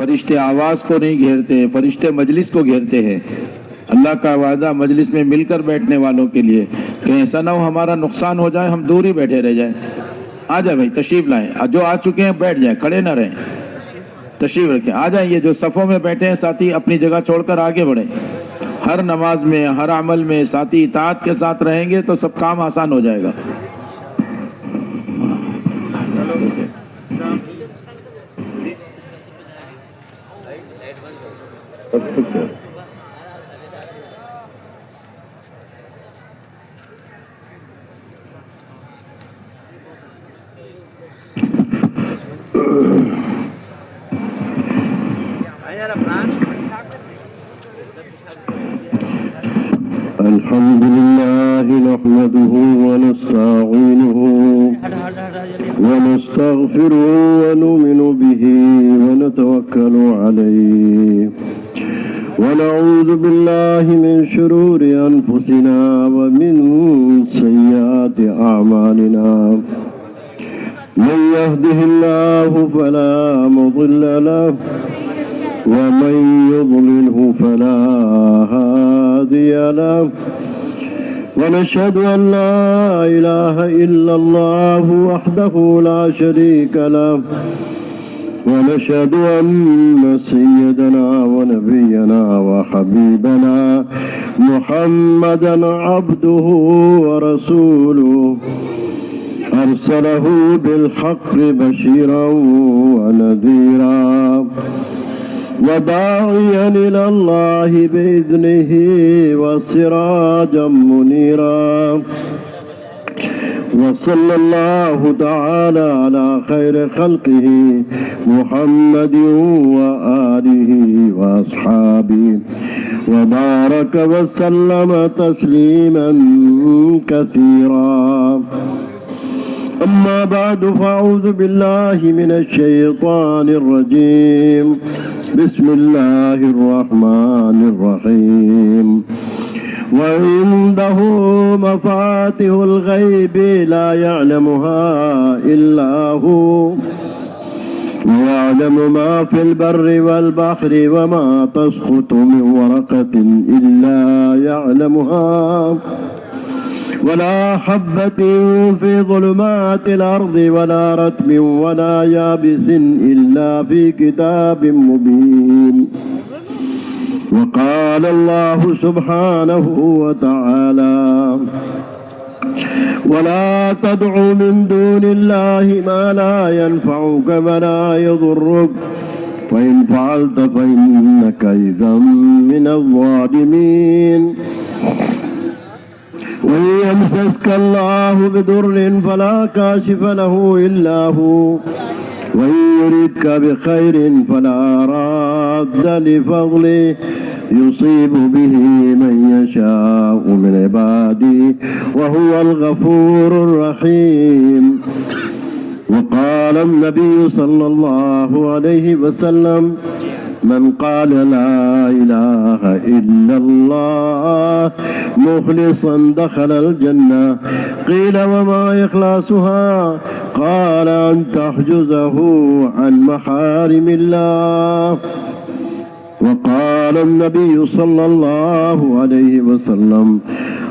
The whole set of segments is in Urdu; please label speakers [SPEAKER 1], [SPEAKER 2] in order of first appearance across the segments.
[SPEAKER 1] فرشتے آواز کو نہیں گھیرتے، فرشتے مجلس کو گھیرتے ہیں۔ اللہ کا وعدہ مجلس میں مل کر بیٹھنے والوں کے لیے کہ ایسا نہ ہو ہمارا نقصان ہو جائے، ہم دور ہی بیٹھے رہ جائیں۔ آ جائیں بھائی، تشریف لائیں، جو آ چکے ہیں بیٹھ جائیں، کھڑے نہ رہیں، تشریف رکھیں، آ جائیں۔ یہ جو صفوں میں بیٹھے ہیں ساتھی اپنی جگہ چھوڑ کر آگے بڑھیں۔ ہر نماز میں، ہر عمل میں ساتھی اطاعت کے ساتھ رہیں گے تو سب کام آسان ہو جائے گا۔
[SPEAKER 2] الحمد لله نحمده ونستعينه ونستغفره ونؤمن به ونتوكل عليه ونعوذ بالله من شرور أنفسنا ومن سيئات أعمالنا من يهده الله فلا مضل له ومن يضلله فلا هادي له ونشهد أن لا إله إلا الله وحده لا شريك له ونشهد أن سيدنا ونبينا وحبيبنا محمدا عبده ورسوله أرسله بالحق بشيرا ونذيرا وداعيا إلى الله بإذنه وسراجا منيرا وصلى الله تعالى على خير خلقه محمد وآله وأصحابه وبارك وسلم تسليما كثيرا أما بعد فأعوذ بالله من الشيطان الرجيم بسم الله الرحمن الرحيم وعنده مفاتح الغيب لا يعلمها إلا هو ويعلم ما في البر والبحر وما تسقط من ورقة إلا يعلمها ولا حبة في ظلمات الأرض ولا رطب ولا يابس إلا في كتاب مبين وقال الله سبحانه وتعالى ولا تدع من دون الله ما لا ينفعك ولا يضرك فإن فعلت فإنك إذا من الظالمين وإن يمسسك الله بضر فلا كاشف له إلا هو وإن يردك بخير فلا راد لفضله يصيب به من يشاء من عباده وهو الغفور الرحيم وقال النبي صلى الله عليه وسلم من قال لا إله إلا الله مخلصا دخل الجنة قيل وما إخلاصها قال أن تحجزه عن محارم الله وقال النبي صلى الله عليه وسلم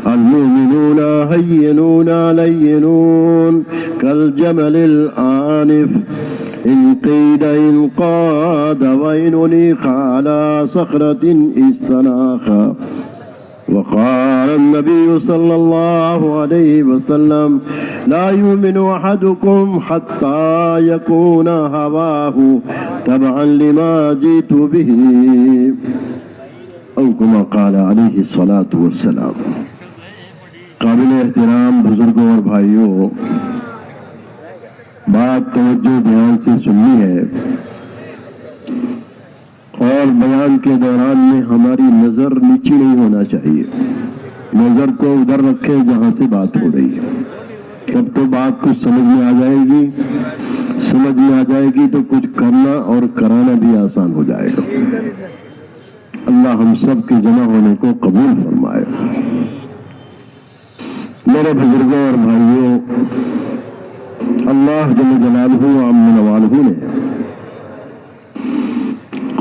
[SPEAKER 2] المؤمنون هينون لينون كالجمل الآنف إن قيد إن قاد وإن أنيخ على صخرة استناخ وقال النبي صلى الله عليه وسلم لا يؤمن أحدكم حتى يكون هواه تبعا لما جئت به أو كما قال عليه الصلاة والسلام۔ قابل احترام بزرگوں اور بھائیوں، بات توجہ دھیان سے سننی ہے اور بیان کے دوران میں ہماری نظر نیچی نہیں ہونا چاہیے، نظر کو ادھر رکھیں جہاں سے بات ہو رہی ہے، تب تو بات کچھ سمجھ میں آ جائے گی، سمجھ میں آ جائے گی تو کچھ کرنا اور کرانا بھی آسان ہو جائے گا۔ اللہ ہم سب کے جمع ہونے کو قبول فرمائے۔ میرے بزرگوں اور بھائیوں، اللہ جل جلالہ و عم نوالہ نے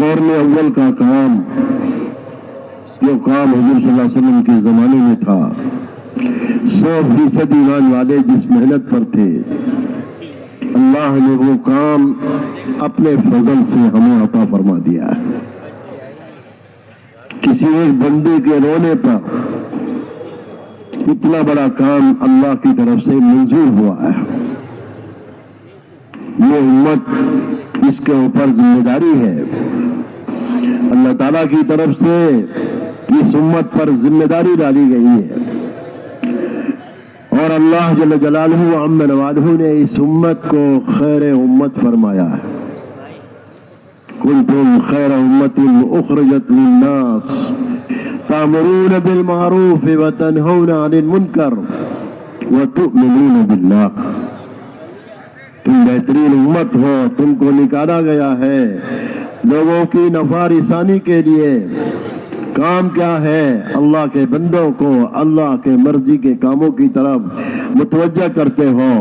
[SPEAKER 2] قرن اول کا کام جو کام حضور صلی اللہ علیہ وسلم کے زمانے میں تھا، 100% ایمان والے جس محنت پر تھے، اللہ نے وہ کام اپنے فضل سے ہمیں عطا فرما دیا ہے۔ کسی ایک بندے کے رونے پر اتنا بڑا کام اللہ کی طرف سے منظور ہوا ہے۔ یہ امت، اس کے اوپر ذمہ داری ہے، اللہ تعالیٰ کی طرف سے اس امت پر ذمہ داری ڈالی گئی ہے، اور اللہ جل جلالہ عم نوالہ نے اس امت کو خیر امت فرمایا ہے۔ کنتم خیر امت اخرجت للناس تأمرون بالمعروف وتنہون عن المنکر وتؤمنون باللہ۔ تم بہترین امت ہو، تم کو نکالا گیا ہے لوگوں کی نفع رسانی کے لیے۔ کام کیا ہے؟ اللہ کے بندوں کو اللہ کے مرضی کے کاموں کی طرف متوجہ کرتے ہو،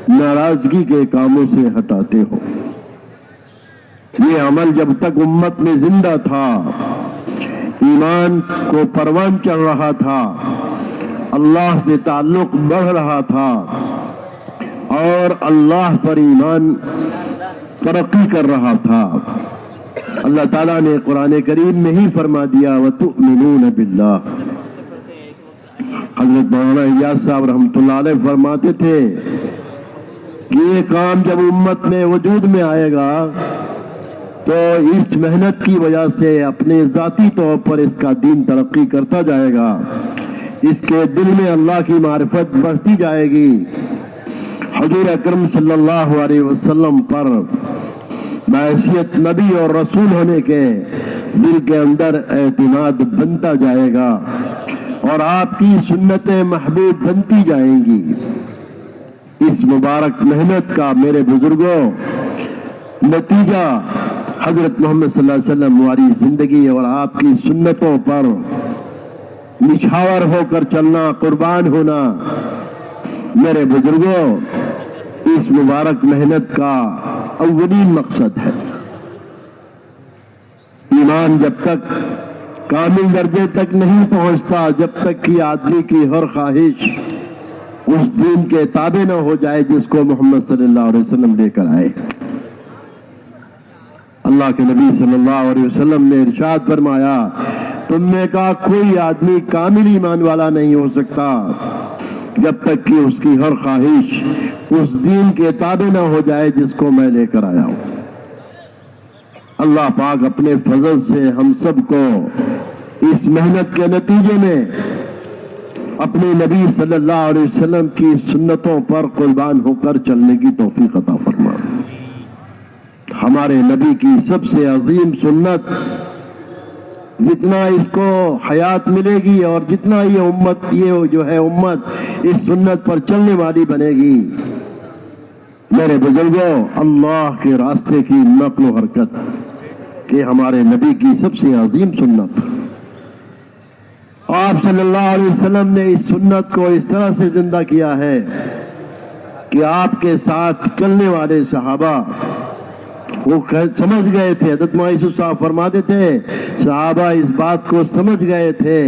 [SPEAKER 2] ناراضگی کے کاموں سے ہٹاتے ہو۔ یہ عمل جب تک امت میں زندہ تھا، ایمان کو پروان چڑھ رہا تھا، اللہ سے تعلق بڑھ رہا تھا، اور اللہ پر ایمان ترقی کر رہا تھا، اللہ تعالیٰ نے قرآن کریم میں ہی فرما دیا وَتُؤْمِنُونَ بِاللَّهِ۔ حضرت مولانا الیاس صاحب رحمۃ اللہ علیہ فرماتے تھے کہ یہ کام جب امت میں وجود میں آئے گا تو اس محنت کی وجہ سے اپنے ذاتی طور پر اس کا دین ترقی کرتا جائے گا، اس کے دل میں اللہ کی معرفت بڑھتی جائے گی، حضور اکرم صلی اللہ علیہ وسلم پر بحیثیت نبی اور رسول ہونے کے دل کے اندر اعتماد بنتا جائے گا، اور آپ کی سنتیں محبوب بنتی جائیں گی۔ اس مبارک محنت کا میرے بزرگوں نتیجہ حضرت محمد صلی اللہ علیہ وسلم والی زندگی اور آپ کی سنتوں پر نچھاور ہو کر چلنا، قربان ہونا۔ میرے بزرگوں، اس مبارک محنت کا اولین مقصد ہے ایمان جب تک کامل درجے تک نہیں پہنچتا، جب تک کہ آدمی کی ہر خواہش اس دین کے تابع نہ ہو جائے جس کو محمد صلی اللہ علیہ وسلم لے کر آئے۔ اللہ کے نبی صلی اللہ علیہ وسلم نے ارشاد فرمایا، تم نے کہا کوئی آدمی کامل ایمان والا نہیں ہو سکتا جب تک کہ اس کی ہر خواہش اس دین کے تابع نہ ہو جائے جس کو میں لے کر آیا ہوں۔ اللہ پاک اپنے فضل سے ہم سب کو اس محنت کے نتیجے میں اپنے نبی صلی اللہ علیہ وسلم کی سنتوں پر قربان ہو کر چلنے کی توفیق عطا فرما۔ ہمارے نبی کی سب سے عظیم سنت، جتنا اس کو حیات ملے گی اور جتنا یہ امت اس سنت پر چلنے والی بنے گی، میرے بزرگوں، اللہ کے راستے کی نقل و حرکت کہ ہمارے نبی کی سب سے عظیم سنت۔ آپ صلی اللہ علیہ وسلم نے اس سنت کو اس طرح سے زندہ کیا ہے کہ آپ کے ساتھ چلنے والے صحابہ وہ سمجھ گئے تھے، حضرت معیسو صاحب فرماتے تھے صحابہ اس بات کو سمجھ گئے تھے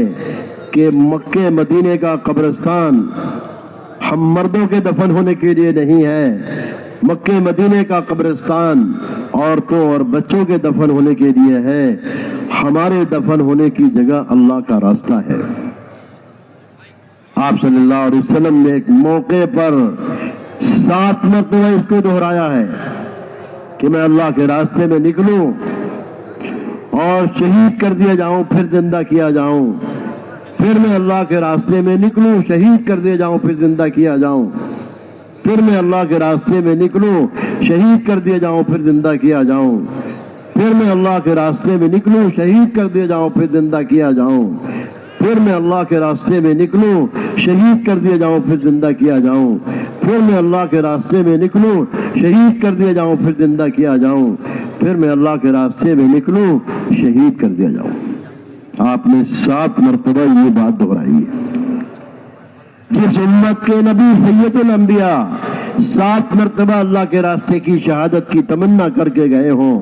[SPEAKER 2] کہ مکہ مدینے کا قبرستان ہم مردوں کے دفن ہونے کے لیے نہیں ہے، مکہ مدینے کا قبرستان عورتوں اور بچوں کے دفن ہونے کے لیے ہے، ہمارے دفن ہونے کی جگہ اللہ کا راستہ ہے۔ آپ صلی اللہ علیہ وسلم نے ایک موقع پر 7 مرتبہ اس کو دہرایا ہے کہ میں اللہ کے راستے میں نکلوں اور شہید کر دیا جاؤں پھر زندہ کیا جاؤں، پھر میں اللہ کے راستے میں نکلوں، شہید کر دیا جاؤں پھر زندہ کیا جاؤں، پھر میں اللہ کے راستے میں نکلوں، شہید کر دیا جاؤں پھر زندہ کیا جاؤں، پھر میں اللہ کے راستے میں نکلوں، شہید کر دیا جاؤں پھر زندہ کیا جاؤں، پھر میں اللہ کے راستے میں نکلوں، شہید کر دیا جاؤں پھر زندہ کیا جاؤں، پھر میں اللہ کے راستے میں نکلوں، شہید کر دیا جاؤں پھر زندہ کیا جاؤں، پھر میں اللہ کے راستے میں نکلوں، شہید کر دیا جاؤں۔ آپ نے 7 مرتبہ یہ بات دہرائی ہے۔ جس امت کے نبی سید الانبیاء 7 مرتبہ اللہ کے راستے کی شہادت کی تمنا کر کے گئے ہوں،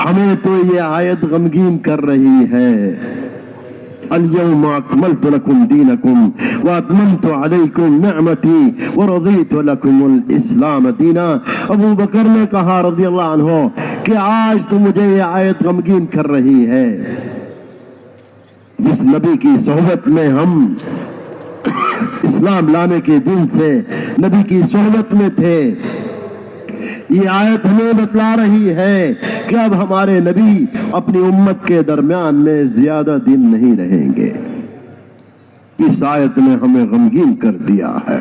[SPEAKER 2] ہمیں تو یہ آیت غمگین کر رہی ہے. اليوم اکملت لکم دینکم واتممت علیکم نعمتی ورضیت لکم الاسلام دینا. ابو بکر نے کہا رضی اللہ عنہ کہ آج تو مجھے یہ آیت غمگین کر رہی ہے. جس نبی کی صحبت میں ہم اسلام لانے کے دن سے نبی کی صحبت میں تھے، یہ آیت ہمیں بتلا رہی ہے کہ اب ہمارے نبی اپنی امت کے درمیان میں زیادہ دن نہیں رہیں گے. اس آیت نے ہمیں غمگین کر دیا ہے.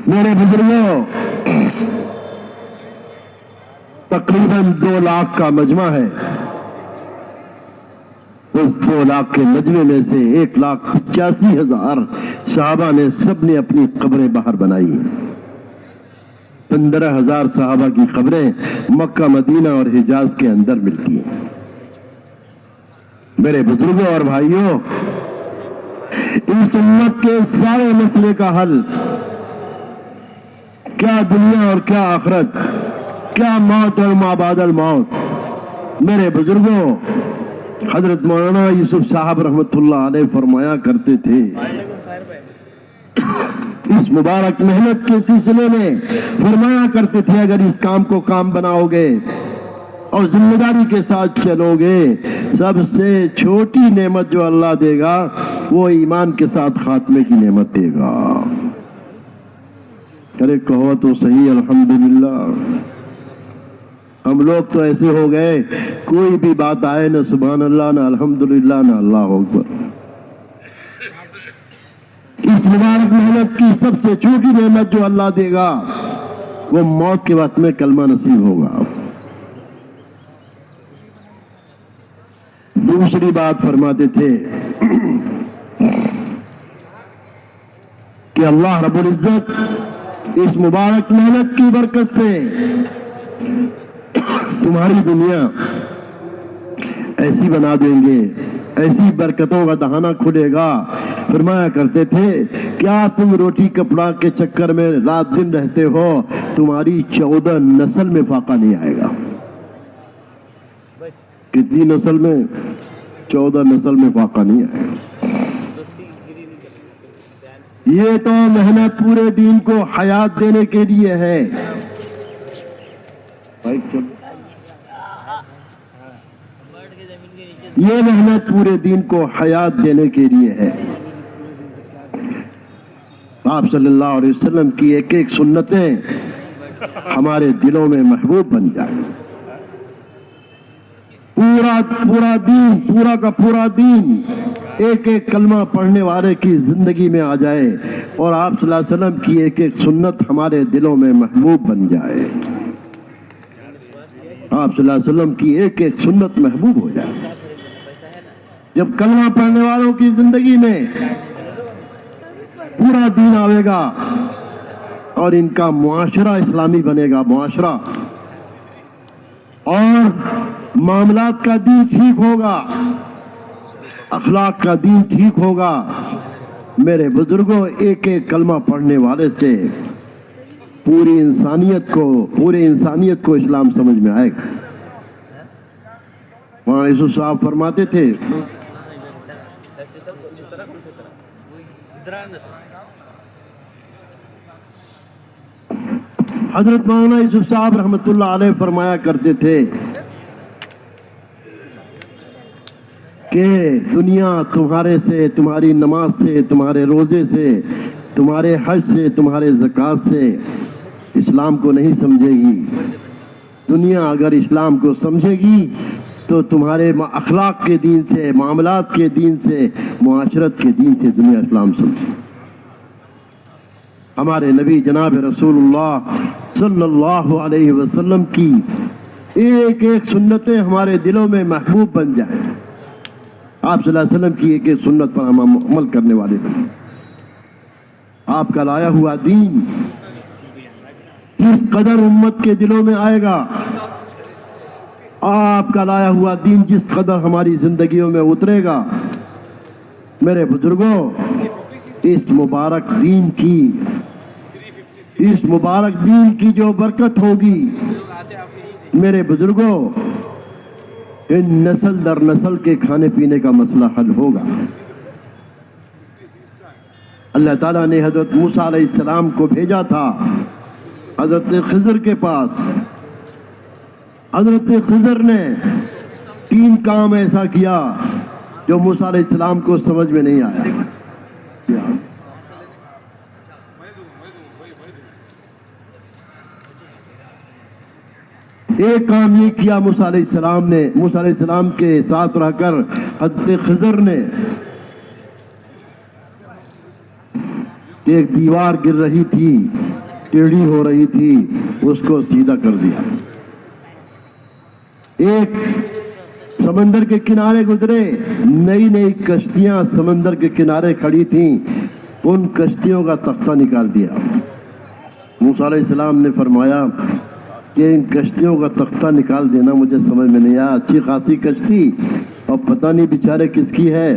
[SPEAKER 2] میرے بزرگوں، تقریباً 2 لاکھ کا مجمع ہے. اس 2 لاکھ کے مجمع میں سے 1,85,000 صحابہ نے سب نے اپنی قبریں باہر بنائی. 15,000 صحابہ کی قبریں مکہ، مدینہ اور حجاز کے اندر ملتی ہیں. میرے بزرگوں اور بھائیوں، اس امت کے سارے مسئلے کا حل، کیا دنیا اور کیا آخرت، کیا موت اور ما بعد الموت. میرے بزرگوں، حضرت مولانا یوسف صاحب رحمۃ اللہ علیہ فرمایا کرتے تھے، اس مبارک محنت کے سلسلے میں فرمایا کرتے تھے، اگر اس کام کو کام بناؤ گے اور ذمہ داری کے ساتھ چلو گے، سب سے چھوٹی نعمت جو اللہ دے گا وہ ایمان کے ساتھ خاتمے کی نعمت دے گا. ارے کہو تو صحیح الحمدللہ. ہم لوگ تو ایسے ہو گئے، کوئی بھی بات آئے نہ سبحان اللہ، نہ الحمدللہ، نہ اللہ اکبر. اس مبارک محنت کی سب سے چھوٹی نعمت جو اللہ دے گا وہ موت کے وقت میں کلمہ نصیب ہوگا. دوسری بات فرماتے تھے کہ اللہ رب العزت اس مبارک محنت کی برکت سے تمہاری دنیا ایسی بنا دیں گے، ایسی برکتوں کا دہانہ کھلے گا. فرمایا کرتے تھے، کیا تم روٹی کپڑا کے چکر میں رات دن رہتے ہو، تمہاری 14 نسل میں فاقہ نہیں آئے گا. کتنی نسل میں؟ 14 نسل میں فاقہ نہیں آئے گا. یہ تو محنت پورے دین کو حیات دینے کے لیے ہے. یہ محنت پورے دین کو حیات دینے کے لیے ہے. آپ صلی اللہ علیہ وسلم کی ایک ایک سنتیں ہمارے دلوں میں محبوب بن جائیں. پورا دین، پورا کا پورا دین ایک ایک کلمہ پڑھنے والے کی زندگی میں آ جائے اور آپ صلی اللہ علیہ وسلم کی ایک ایک سنت ہمارے دلوں میں محبوب بن جائے. آپ صلی اللہ علیہ وسلم کی ایک ایک سنت محبوب ہو جائے. جب کلمہ پڑھنے والوں کی زندگی میں پورا دین آئے گا اور ان کا معاشرہ اسلامی بنے گا، معاشرہ اور معاملات کا دین ٹھیک ہوگا، اخلاق کا دین ٹھیک ہوگا. میرے بزرگوں، ایک ایک کلمہ پڑھنے والے سے پوری انسانیت کو اسلام سمجھ میں آئے گا. وہاں یوسف صاحب فرماتے تھے، حضرت مولانا یوسف صاحب رحمۃ اللہ علیہ فرمایا کرتے تھے کہ دنیا تمہارے سے، تمہاری نماز سے، تمہارے روزے سے، تمہارے حج سے، تمہارے زکوٰۃ سے اسلام کو نہیں سمجھے گی. دنیا اگر اسلام کو سمجھے گی تو تمہارے اخلاق کے دین سے، معاملات کے دین سے، معاشرت کے دین سے دنیا اسلام سمجھے. ہمارے نبی جناب رسول اللہ صلی اللہ علیہ وسلم کی ایک ایک سنتیں ہمارے دلوں میں محبوب بن جائیں. آپ صلی اللہ علیہ وسلم کی ایک ایک سنت پر ہم عمل کرنے والے بنیں. آپ کا لایا ہوا دین جس قدر امت کے دلوں میں آئے گا، آپ کا لایا ہوا دین جس قدر ہماری زندگیوں میں اترے گا، میرے بزرگوں، اس مبارک دین کی جو برکت ہوگی میرے بزرگوں، ان نسل در نسل کے کھانے پینے کا مسئلہ حل ہوگا۔ اللہ تعالیٰ نے حضرت موسیٰ علیہ السلام کو بھیجا تھا حضرت خضر کے پاس۔ حضرت خضر نے 3 کام ایسا کیا جو موسیٰ علیہ السلام کو سمجھ میں نہیں آیا۔ ایک کام یہ کیا موسیٰ علیہ السلام نے، موسیٰ علیہ السلام کے ساتھ رہ کر حضرت خضر نے، ایک دیوار گر رہی تھی، ٹیڑھی ہو رہی تھی، اس کو سیدھا کر دیا۔ ایک سمندر کے کنارے گزرے، نئی نئی کشتیاں سمندر کے کنارے کھڑی تھیں، ان کشتیوں کا تختہ نکال دیا۔ موسیٰ علیہ السلام نے فرمایا کہ ان کشتیوں کا تختہ نکال دینا مجھے سمجھ میں نہیں آیا، اچھی خاصی کشتی اور پتہ نہیں بیچارے کس کی ہے۔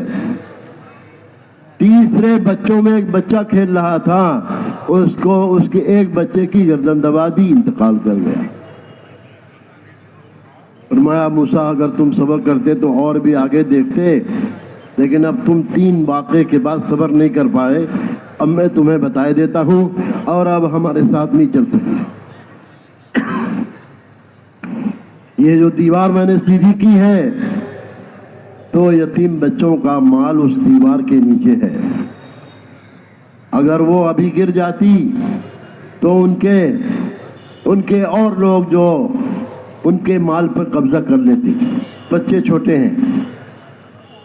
[SPEAKER 2] تیسرے بچوں میں ایک بچہ کھیل رہا تھا، اس کے ایک بچے کی گردن دبا دی، انتقال کر گیا۔ فرمایا موسیٰ اگر تم صبر کرتے تو اور بھی آگے دیکھتے، لیکن اب تم 3 واقعے کے بعد صبر نہیں کر پائے، اب میں تمہیں بتائے دیتا ہوں اور اب ہمارے ساتھ نہیں چل سکتے۔ یہ جو دیوار میں نے سیدھی کی ہے تو یتیم بچوں کا مال اس دیوار کے نیچے ہے، اگر وہ ابھی گر جاتی تو ان کے اور لوگ جو ان کے مال پر قبضہ کر لیتے، بچے چھوٹے ہیں،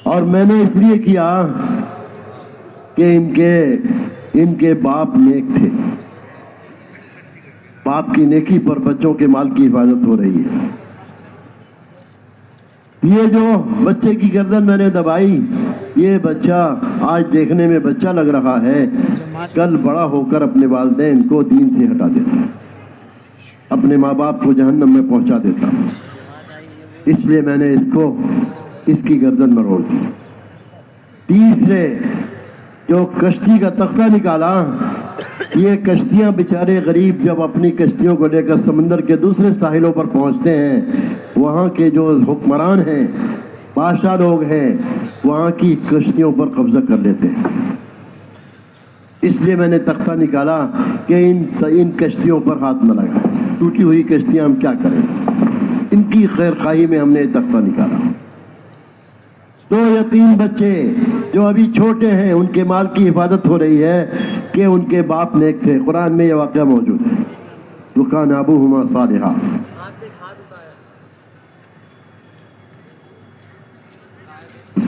[SPEAKER 2] اور میں نے اس لیے کیا کہ ان کے باپ نیک تھے، باپ کی نیکی پر بچوں کے مال کی حفاظت ہو رہی ہے۔ یہ جو بچے کی گردن میں نے دبائی، یہ بچہ آج دیکھنے میں بچہ لگ رہا ہے، کل بڑا ہو کر اپنے والدین کو دین سے ہٹا دیتا، اپنے ماں باپ کو جہنم میں پہنچا دیتا، اس لیے میں نے اس کی گردن مروڑ دی۔ تیسرے جو کشتی کا تختہ نکالا، یہ کشتیاں بیچارے غریب جب اپنی کشتیوں کو لے کر سمندر کے دوسرے ساحلوں پر پہنچتے ہیں، وہاں کے جو حکمران ہیں، بادشاہ لوگ ہیں، وہاں کی کشتیوں پر قبضہ کر لیتے ہیں۔ اس لیے میں نے تختہ نکالا کہ ان کشتیوں پر ہاتھ نہ لگائیں، ٹوٹی ہوئی کشتیاں ہم کیا کریں، ان کی خیر خواہی میں ہم نے تختہ نکالا۔ 2 یتیم بچے جو ابھی چھوٹے ہیں، ان کے مال کی حفاظت ہو رہی ہے کہ ان کے باپ نیک تھے، قرآن میں یہ واقعہ موجود ہے، وَكَانَ أَبُوهُمَا صَالِحًا۔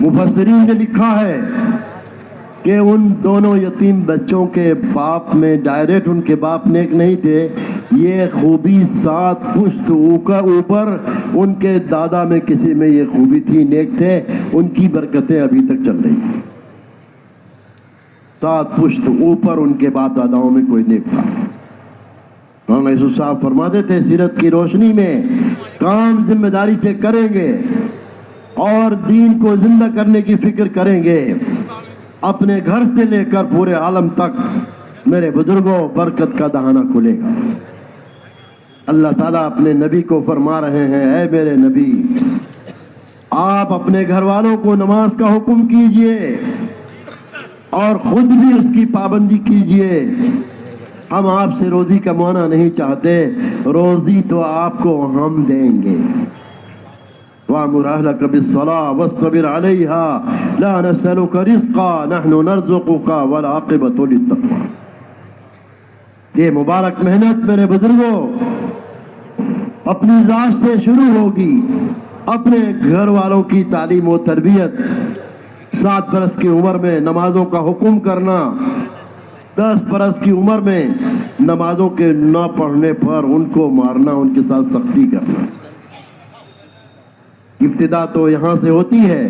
[SPEAKER 2] مفسرین نے لکھا ہے کہ ان دونوں یتیم بچوں کے باپ میں ڈائریکٹ ان کے باپ نیک نہیں تھے، یہ خوبی 7 پشت اوپر ان کے دادا میں کسی میں یہ خوبی تھی، نیک تھے، ان کی برکتیں ابھی تک چل رہی ہیں۔ 7 پشت اوپر ان کے باپ داداؤں میں کوئی نیک تھا۔ مولانا یوسف صاحب فرماتے تھے سیرت کی روشنی میں کام ذمہ داری سے کریں گے اور دین کو زندہ کرنے کی فکر کریں گے، اپنے گھر سے لے کر پورے عالم تک میرے بزرگوں برکت کا دہانہ کھلے گا۔ اللہ تعالیٰ اپنے نبی کو فرما رہے ہیں، اے میرے نبی، آپ اپنے گھر والوں کو نماز کا حکم کیجئے اور خود بھی اس کی پابندی کیجئے۔ ہم آپ سے روزی کمانا نہیں چاہتے، روزی تو آپ کو ہم دیں گے۔ وَأْمُرْ أَهْلَكَ بِالصَّلَاةِ وَاصْطَبِرْ عَلَيْهَا لَا نَسْأَلُكَ رِزْقًا نَحْنُ نَرْزُقُكَ وَالْعَاقِبَةُ لِلتَّقْوَىٰ۔ یہ مبارک محنت میرے بزرگوں اپنی ذات سے شروع ہوگی، اپنے گھر والوں کی تعلیم و تربیت، 7 برس کی عمر میں نمازوں کا حکم کرنا، 10 برس کی عمر میں نمازوں کے نہ پڑھنے پر ان کو مارنا، ان کے ساتھ سختی کرنا۔ ابتدا تو یہاں سے ہوتی ہے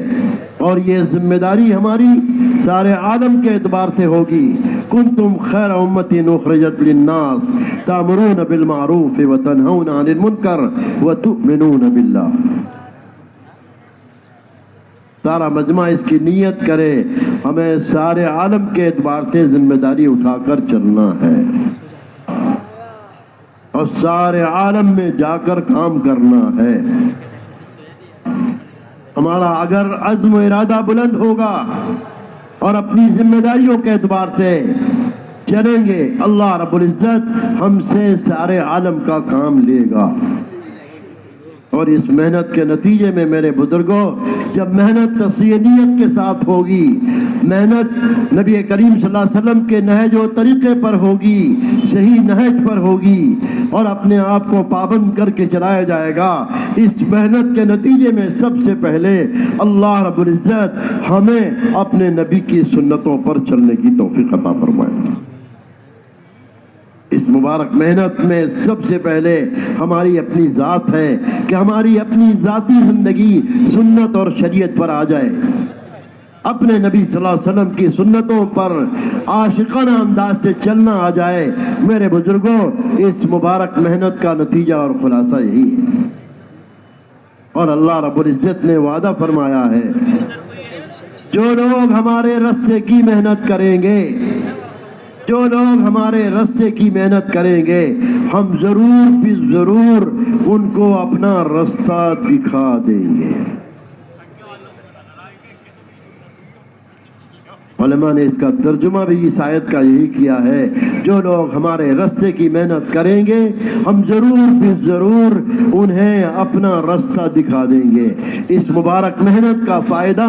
[SPEAKER 2] اور یہ ذمہ داری ہماری سارے عالم کے اعتبار سے ہوگی۔ کنتم خیر امت اخرجت للناس تأمرون بالمعروف وتنہون عن المنکر وتؤمنون باللہ۔ سارا مجمع اس کی نیت کرے، ہمیں سارے عالم کے اعتبار سے ذمہ داری اٹھا کر چلنا ہے اور سارے عالم میں جا کر کام کرنا ہے۔ ہمارا اگر عزم و ارادہ بلند ہوگا اور اپنی ذمہ داریوں کے اعتبار سے چلیں گے، اللہ رب العزت ہم سے سارے عالم کا کام لے گا۔ اور اس محنت کے نتیجے میں میرے بزرگوں، جب محنت تصحیح نیت کے ساتھ ہوگی، محنت نبی کریم صلی اللہ علیہ وسلم کے نہج و طریقے پر ہوگی، صحیح نہج پر ہوگی اور اپنے آپ کو پابند کر کے چلایا جائے گا، اس محنت کے نتیجے میں سب سے پہلے اللہ رب العزت ہمیں اپنے نبی کی سنتوں پر چلنے کی توفیق عطا فرمائے گا۔ اس مبارک محنت میں سب سے پہلے ہماری اپنی ذات ہے کہ ہماری اپنی ذاتی زندگی سنت اور شریعت پر آ جائے، اپنے نبی صلی اللہ علیہ وسلم کی سنتوں پر عاشقانہ انداز سے چلنا آ جائے۔ میرے بزرگوں، اس مبارک محنت کا نتیجہ اور خلاصہ یہی ہے۔ اور اللہ رب العزت نے وعدہ فرمایا ہے، جو لوگ ہمارے راستے کی محنت کریں گے، جو لوگ ہمارے راستے کی محنت کریں گے، ہم ضرور بھی ضرور ان کو اپنا راستہ دکھا دیں گے۔ علماء نے اس کا ترجمہ بھی اس آیت کا یہی کیا ہے، جو لوگ ہمارے راستے کی محنت کریں گے، ہم ضرور بھی ضرور انہیں اپنا راستہ دکھا دیں گے۔ اس مبارک محنت کا فائدہ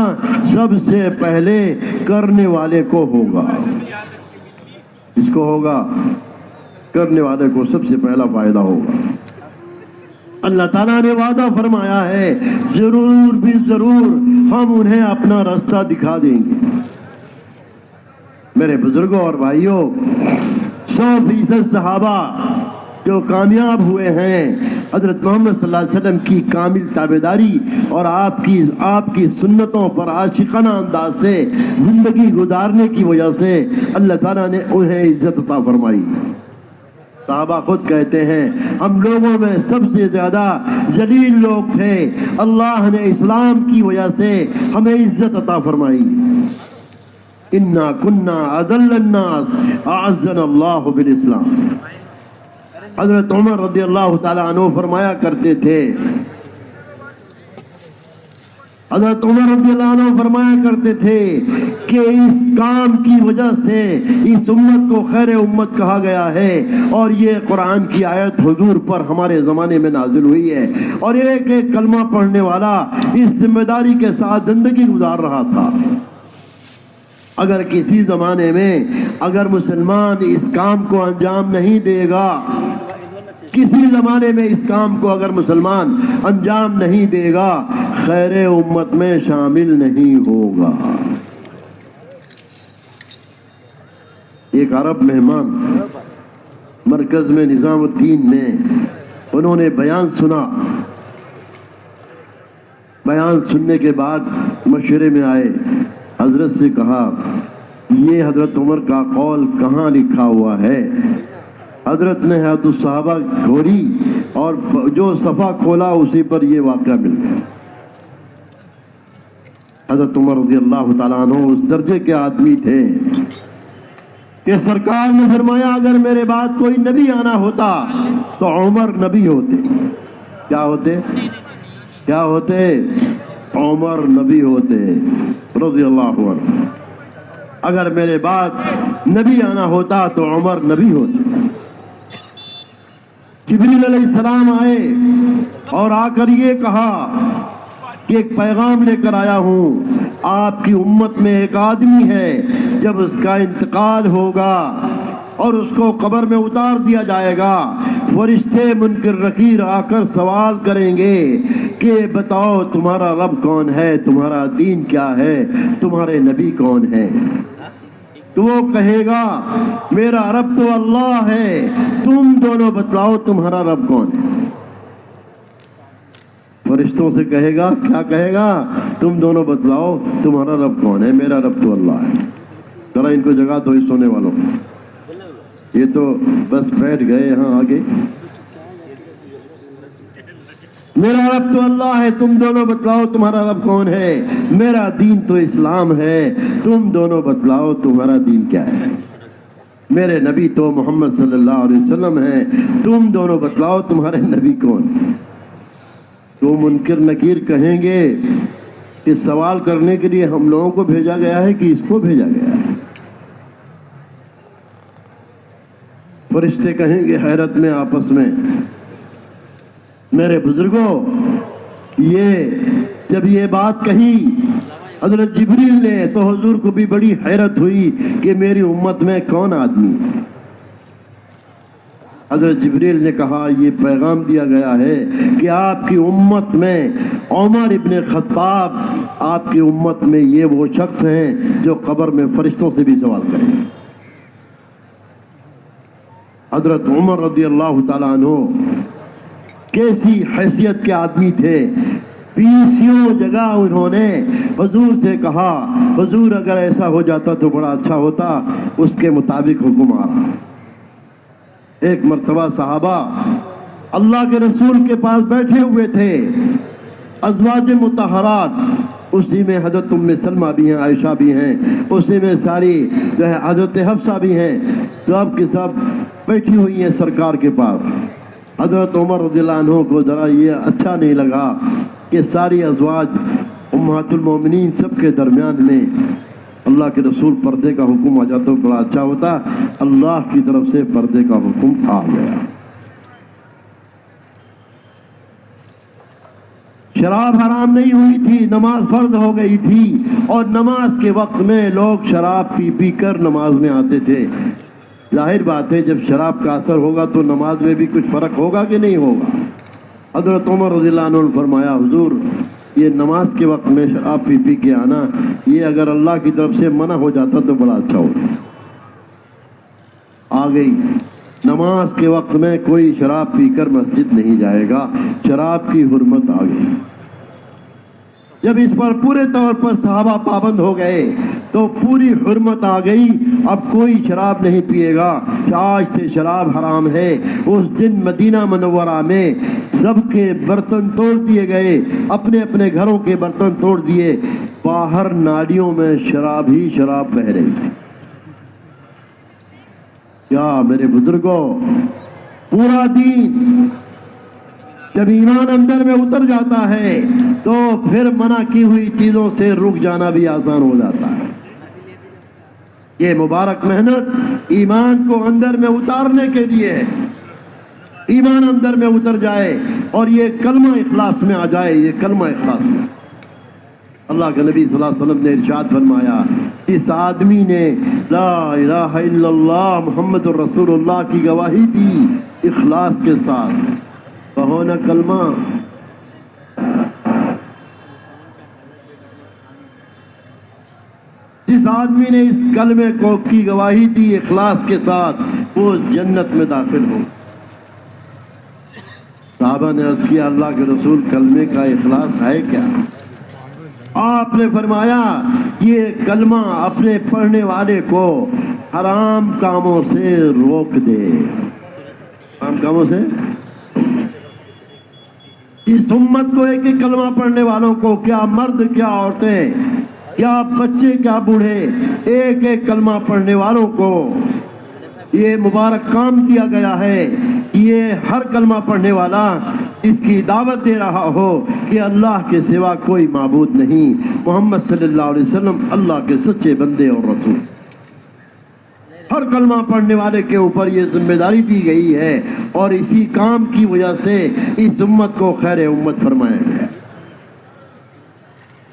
[SPEAKER 2] سب سے پہلے کرنے والے کو ہوگا۔ اس کو ہوگا، کرنے والے کو سب سے پہلا فائدہ ہوگا۔ اللہ تعالیٰ نے وعدہ فرمایا ہے، ضرور بھی ضرور ہم انہیں اپنا راستہ دکھا دیں گے۔ میرے بزرگوں اور بھائیوں، 100% صحابہ جو کامیاب ہوئے ہیں، حضرت محمد صلی اللہ علیہ وسلم کی کامل تابعداری اور آپ کی سنتوں پر عاشقانہ انداز سے زندگی گزارنے کی وجہ سے اللہ تعالیٰ نے انہیں عزت عطا فرمائی۔ صحابہ خود کہتے ہیں، ہم لوگوں میں سب سے زیادہ ذلیل لوگ تھے، اللہ نے اسلام کی وجہ سے ہمیں عزت عطا فرمائی۔ انا کنا اذل الناس اعزنا اللہ بالاسلام۔ حضرت عمر رضی اللہ تعالیٰ عنہ فرمایا کرتے تھے، حضرت عمر رضی اللہ عنہ فرمایا کرتے تھے کہ اس کام کی وجہ سے اس امت کو خیر امت کہا گیا ہے، اور یہ قرآن کی آیت حضور پر ہمارے زمانے میں نازل ہوئی ہے، اور ایک ایک کلمہ پڑھنے والا اس ذمہ داری کے ساتھ زندگی گزار رہا تھا۔ اگر کسی زمانے میں اگر مسلمان اس کام کو انجام نہیں دے گا، کسی زمانے میں اس کام کو اگر مسلمان انجام نہیں دے گا، خیر امت میں شامل نہیں ہوگا۔ ایک عرب مہمان مرکز میں نظام الدین میں انہوں نے بیان سنا، بیان سننے کے بعد مشورے میں آئے، حضرت سے کہا، یہ حضرت عمر کا قول کہاں لکھا ہوا ہے؟ حضرت نے حیات الصحابہ کھولی اور جو صفحہ کھولا اسی پر یہ واقعہ مل گیا۔ حضرت عمر رضی اللہ تعالیٰ عنہ اس درجے کے آدمی تھے کہ سرکار نے فرمایا، اگر میرے بعد کوئی نبی آنا ہوتا تو عمر نبی ہوتے۔ کیا ہوتے؟ کیا ہوتے؟ عمر نبی ہوتے رضی اللہ عنہ۔ اگر میرے بعد نبی آنا ہوتا تو عمر نبی ہوتے۔ جبریل علیہ السلام آئے اور آ کر یہ کہا کہ ایک پیغام لے کر آیا ہوں، آپ کی امت میں ایک آدمی ہے، جب اس کا انتقال ہوگا اور اس کو قبر میں اتار دیا جائے گا، فرشتے منکر نکیر آ کر سوال کریں گے کہ بتاؤ تمہارا رب کون ہے، تمہارا دین کیا ہے، تمہارے نبی کون ہے؟ تو وہ کہے گا میرا رب تو اللہ ہے، تم دونوں بتلاؤ تمہارا رب کون ہے؟ فرشتوں سے کہے گا، کیا کہے گا؟ تم دونوں بتلاؤ تمہارا رب کون ہے؟ میرا رب تو اللہ ہے۔ ذرا ان کو جگہ دو، اس سونے والوں، یہ تو بس بیٹھ گئے یہاں آگے۔ میرا رب تو اللہ ہے، تم دونوں بتلاؤ تمہارا رب کون ہے؟ میرا دین تو اسلام ہے، تم دونوں بتلاؤ تمہارا دین کیا ہے؟ میرے نبی تو محمد صلی اللہ علیہ وسلم ہیں، تم دونوں بتلاؤ تمہارے نبی کون؟ تو منکر نکیر کہیں گے کہ سوال کرنے کے لیے ہم لوگوں کو بھیجا گیا ہے کہ اس کو بھیجا گیا ہے؟ فرشتے کہیں گے حیرت میں آپس میں، میرے بزرگوں جب یہ بات کہی حضرت جبریل نے تو حضور کو بھی بڑی حیرت ہوئی کہ میری امت میں کون آدمی ہے۔ حضرت جبریل نے کہا یہ پیغام دیا گیا ہے کہ آپ کی امت میں عمر ابن خطاب، آپ کی امت میں یہ وہ شخص ہیں جو قبر میں فرشتوں سے بھی سوال کریں گے۔ حضرت عمر رضی اللہ تعالیٰ عنہ کیسی حیثیت کے آدمی تھے، 20 جگہ انہوں نے حضور سے کہا حضور اگر ایسا ہو جاتا تو بڑا اچھا ہوتا، اس کے مطابق حکم آ رہا۔ ایک مرتبہ صحابہ اللہ کے رسول کے پاس بیٹھے ہوئے تھے، ازواج مطہرات، اسی میں حضرت ام سلمہ بھی ہیں، عائشہ بھی ہیں، اسی میں ساری جو ہے حضرت حفصہ بھی ہیں، سب کی سب بیٹھی ہوئی ہیں سرکار کے پاس۔ حضرت عمر رضی اللہ عنہ کو ذرا یہ اچھا نہیں لگا کہ ساری ازواج امہات المومنین سب کے درمیان میں اللہ کے رسول پردے کا حکم آ جاتا تو بڑا اچھا ہوتا۔ اللہ کی طرف سے پردے کا حکم آ گیا۔ شراب حرام نہیں ہوئی تھی، نماز فرض ہو گئی تھی، اور نماز کے وقت میں لوگ شراب پی پی کر نماز میں آتے تھے۔ ظاہر بات ہے جب شراب کا اثر ہوگا تو نماز میں بھی کچھ فرق ہوگا کہ نہیں ہوگا۔ حضرت عمر رضی اللہ عنہ نے فرمایا حضور یہ نماز کے وقت میں شراب پی پی کے آنا، یہ اگر اللہ کی طرف سے منع ہو جاتا تو بڑا اچھا ہوتا۔ آ گئی نماز کے وقت میں کوئی شراب پی کر مسجد نہیں جائے گا، شراب کی حرمت آ گئی۔ جب اس پر پورے طور پر صحابہ پابند ہو گئے تو پوری حرمت آ گئی، اب کوئی شراب نہیں پیے گا، آج سے شراب حرام ہے۔ اس دن مدینہ منورہ میں سب کے برتن توڑ دیے گئے، اپنے اپنے گھروں کے برتن توڑ دیے، باہر نالیوں میں شراب ہی شراب بہہ رہی ہے۔ کیا میرے بزرگوں، پورا دین جب ایمان اندر میں اتر جاتا ہے تو پھر منع کی ہوئی چیزوں سے رک جانا بھی آسان ہو جاتا ہے۔ یہ مبارک محنت ایمان کو اندر میں اتارنے کے لیے، ایمان اندر میں اتر جائے اور یہ کلمہ اخلاص میں آ جائے، یہ کلمہ اخلاص میں۔ اللہ کے نبی صلی اللہ علیہ وسلم نے ارشاد فرمایا اس آدمی نے لا الہ الا اللہ محمد رسول اللہ کی گواہی دی اخلاص کے ساتھ، کہو نا کلمہ۔ جس آدمی نے اس کلمے کو کی گواہی دی اخلاص کے ساتھ وہ جنت میں داخل ہو۔ صحابہ نے عرض کیا اللہ کے رسول کلمے کا اخلاص ہے کیا؟ آپ نے فرمایا یہ کلمہ اپنے پڑھنے والے کو حرام کاموں سے روک دے۔ حرام کاموں سے اس امت کو ایک ایک کلمہ پڑھنے والوں کو، کیا مرد کیا عورتیں، کیا بچے کیا بوڑھے، ایک ایک کلمہ پڑھنے والوں کو یہ مبارک کام دیا گیا ہے۔ یہ ہر کلمہ پڑھنے والا اس کی دعوت دے رہا ہو کہ اللہ کے سوا کوئی معبود نہیں، محمد صلی اللہ علیہ وسلم اللہ کے سچے بندے اور رسول۔ ہر کلمہ پڑھنے والے کے اوپر یہ ذمہ داری دی گئی ہے، اور اسی کام کی وجہ سے اس امت کو خیر امت فرمایا گیا۔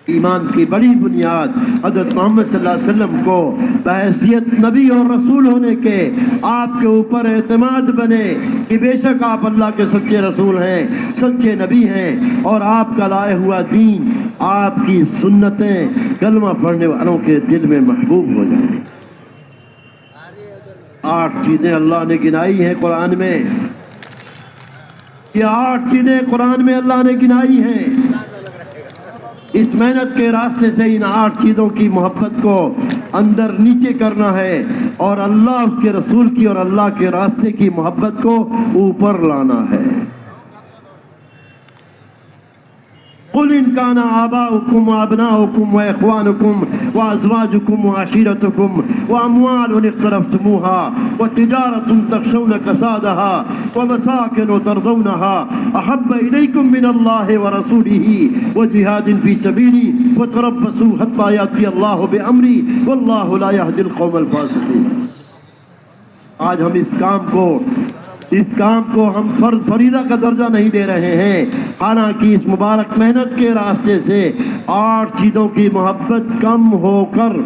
[SPEAKER 2] ایمان کی بڑی بنیاد حضرت محمد صلی اللہ علیہ وسلم کو بحیثیت نبی اور رسول ہونے کے آپ کے اوپر اعتماد بنے کہ بے شک آپ اللہ کے سچے رسول ہیں، سچے نبی ہیں، اور آپ کا لائے ہوا دین، آپ کی سنتیں کلمہ پڑھنے والوں کے دل میں محبوب ہو جائیں۔ 8 چیزیں اللہ نے گنائی ہیں قرآن میں، یہ 8 چیزیں قرآن میں اللہ نے گنائی ہیں۔ اس محنت کے راستے سے ان 8 چیزوں کی محبت کو اندر نیچے کرنا ہے، اور اللہ اس کے رسول کی اور اللہ کے راستے کی محبت کو اوپر لانا ہے۔
[SPEAKER 3] قل إن كان آباؤكم وأبناؤكم وإخوانكم وأزواجكم وعشيرتكم وأموال اقترفتموها وتجارة تخشون كسادها ومساكن ترضونها أحب إليكم من الله ورسوله وجهاد في سبيلي وتربصوا حتى يأتي الله بأمري والله لا يهدي القوم الفاسقين. آج ہم اس کام کو ہم فرض فریضہ کا درجہ نہیں دے رہے ہیں، حالانکہ اس مبارک محنت کے راستے سے 8 چیزوں کی محبت کم ہو کر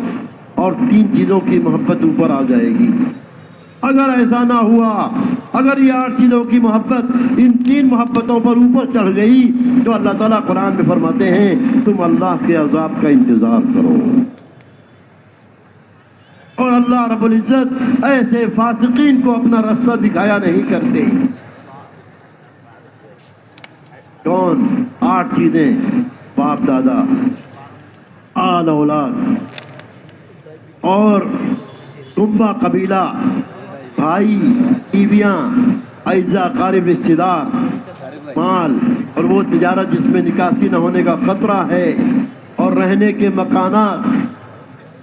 [SPEAKER 3] اور 3 چیزوں کی محبت اوپر آ جائے گی. اگر ایسا نہ ہوا، اگر یہ 8 چیزوں کی محبت ان 3 محبتوں پر اوپر چڑھ گئی تو اللہ تعالیٰ قرآن میں فرماتے ہیں تم اللہ کے عذاب کا انتظار کرو. اور اللہ رب العزت ایسے فاسقین کو اپنا راستہ دکھایا نہیں کرتے. کون؟ 8 چیزیں: باپ دادا، آل اولاد اور کنبہ قبیلہ، بھائی بیویاں، اعزا قارب رشتہ دار، مال اور وہ تجارت جس میں نکاسی نہ ہونے کا خطرہ ہے، اور رہنے کے مکانات.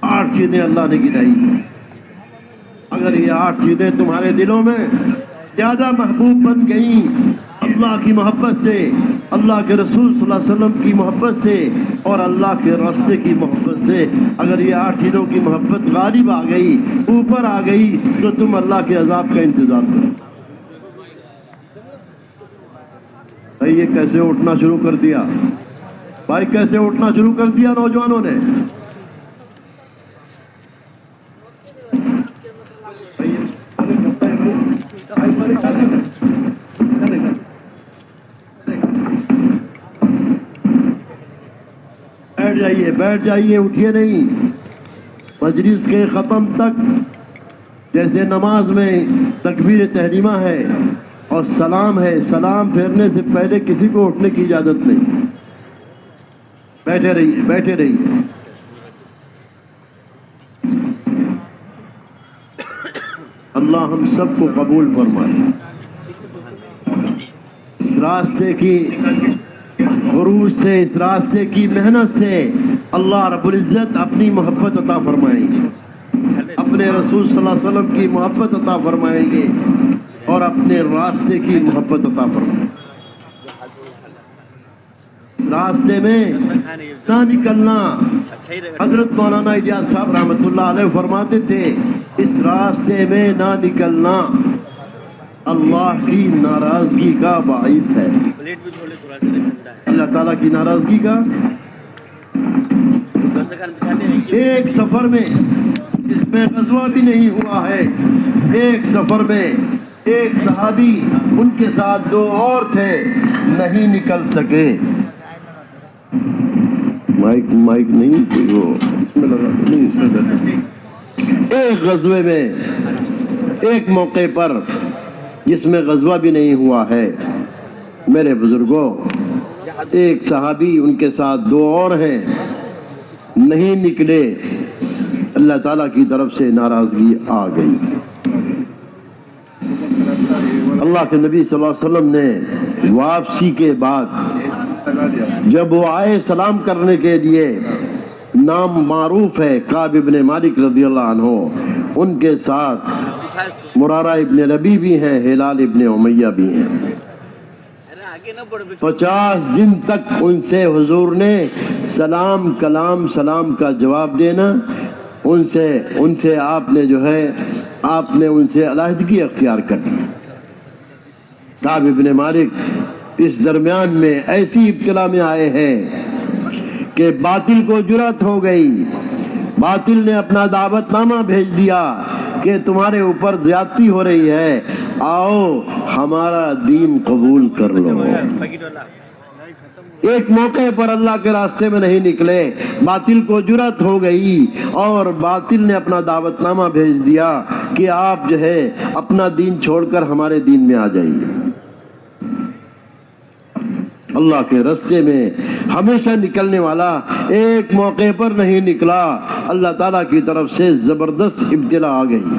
[SPEAKER 3] 8 چیزیں اللہ نے گنائی. اگر یہ 8 چیزیں تمہارے دلوں میں زیادہ محبوب بن گئیں اللہ کی محبت سے، اللہ کے رسول صلی اللہ علیہ وسلم کی محبت سے اور اللہ کے راستے کی محبت سے، اگر یہ 8 چیزوں کی محبت غالب آ گئی، اوپر آ گئی، تو تم اللہ کے عذاب کا انتظار کرو. بھائی یہ کیسے اٹھنا شروع کر دیا؟ بھائی کیسے اٹھنا شروع کر دیا نوجوانوں نے؟ بیٹھ جائیے، اٹھیے نہیں. مجلس کے ختم تک جیسے نماز میں تکبیر تحریمہ ہے اور سلام ہے، سلام پھیرنے سے پہلے کسی کو اٹھنے کی اجازت نہیں. بیٹھے رہیے، بیٹھے رہیے. اللہ ہم سب کو قبول فرمائے. اس راستے کی خروج سے، اس راستے کی محنت سے اللہ رب العزت اپنی محبت عطا فرمائیں گے، اپنے رسول صلی اللہ علیہ وسلم کی محبت عطا فرمائیں گے اور اپنے راستے کی محبت عطا فرمائیں گے. اس راستے میں نہ نکلنا. حضرت مولانا الیاس صاحب رحمۃ اللہ علیہ فرماتے تھے اس راستے میں نہ نکلنا اللہ کی ناراضگی کا باعث ہے. اللہ تعالیٰ کی ناراضگی کا. ایک سفر میں جس میں غزوہ بھی نہیں ہوا ہے، ایک سفر میں ایک صحابی، ان کے ساتھ 2 اور تھے، نہیں نکل سکے. مائک نہیں وہ ایک غزوے میں، ایک موقع پر جس میں غزوہ بھی نہیں ہوا ہے، میرے بزرگوں، ایک صحابی ان کے ساتھ 2 اور ہیں، نہیں نکلے. اللہ تعالیٰ کی طرف سے ناراضگی آ گئی. اللہ کے نبی صلی اللہ علیہ وسلم نے واپسی کے بعد جب وہ آئے سلام کرنے کے لیے، نام معروف ہے کعب ابن مالک رضی اللہ عنہ، ان کے ساتھ مرارہ ابن ربی بھی ہیں، ہلال ابن امیہ بھی ہیں. 50 دن تک ان سے حضور نے سلام کلام، سلام کا جواب دینا، ان سے آپ نے جو ہے آپ نے ان سے علیحدگی اختیار کرنی. کعب ابن مالک اس درمیان میں ایسی ابتلا میں آئے ہیں کہ باطل کو جرأت ہو گئی. باطل نے اپنا دعوت نامہ بھیج دیا کہ تمہارے اوپر زیادتی ہو رہی ہے، آؤ ہمارا دین قبول کر لو. ایک موقع پر اللہ کے راستے میں نہیں نکلے، باطل کو جرأت ہو گئی اور باطل نے اپنا دعوت نامہ بھیج دیا کہ آپ جو ہے اپنا دین چھوڑ کر ہمارے دین میں آ جائیے. اللہ کے راستے میں ہمیشہ نکلنے والا ایک موقع پر نہیں نکلا، اللہ تعالیٰ کی طرف سے زبردست ابتلا آ گئی.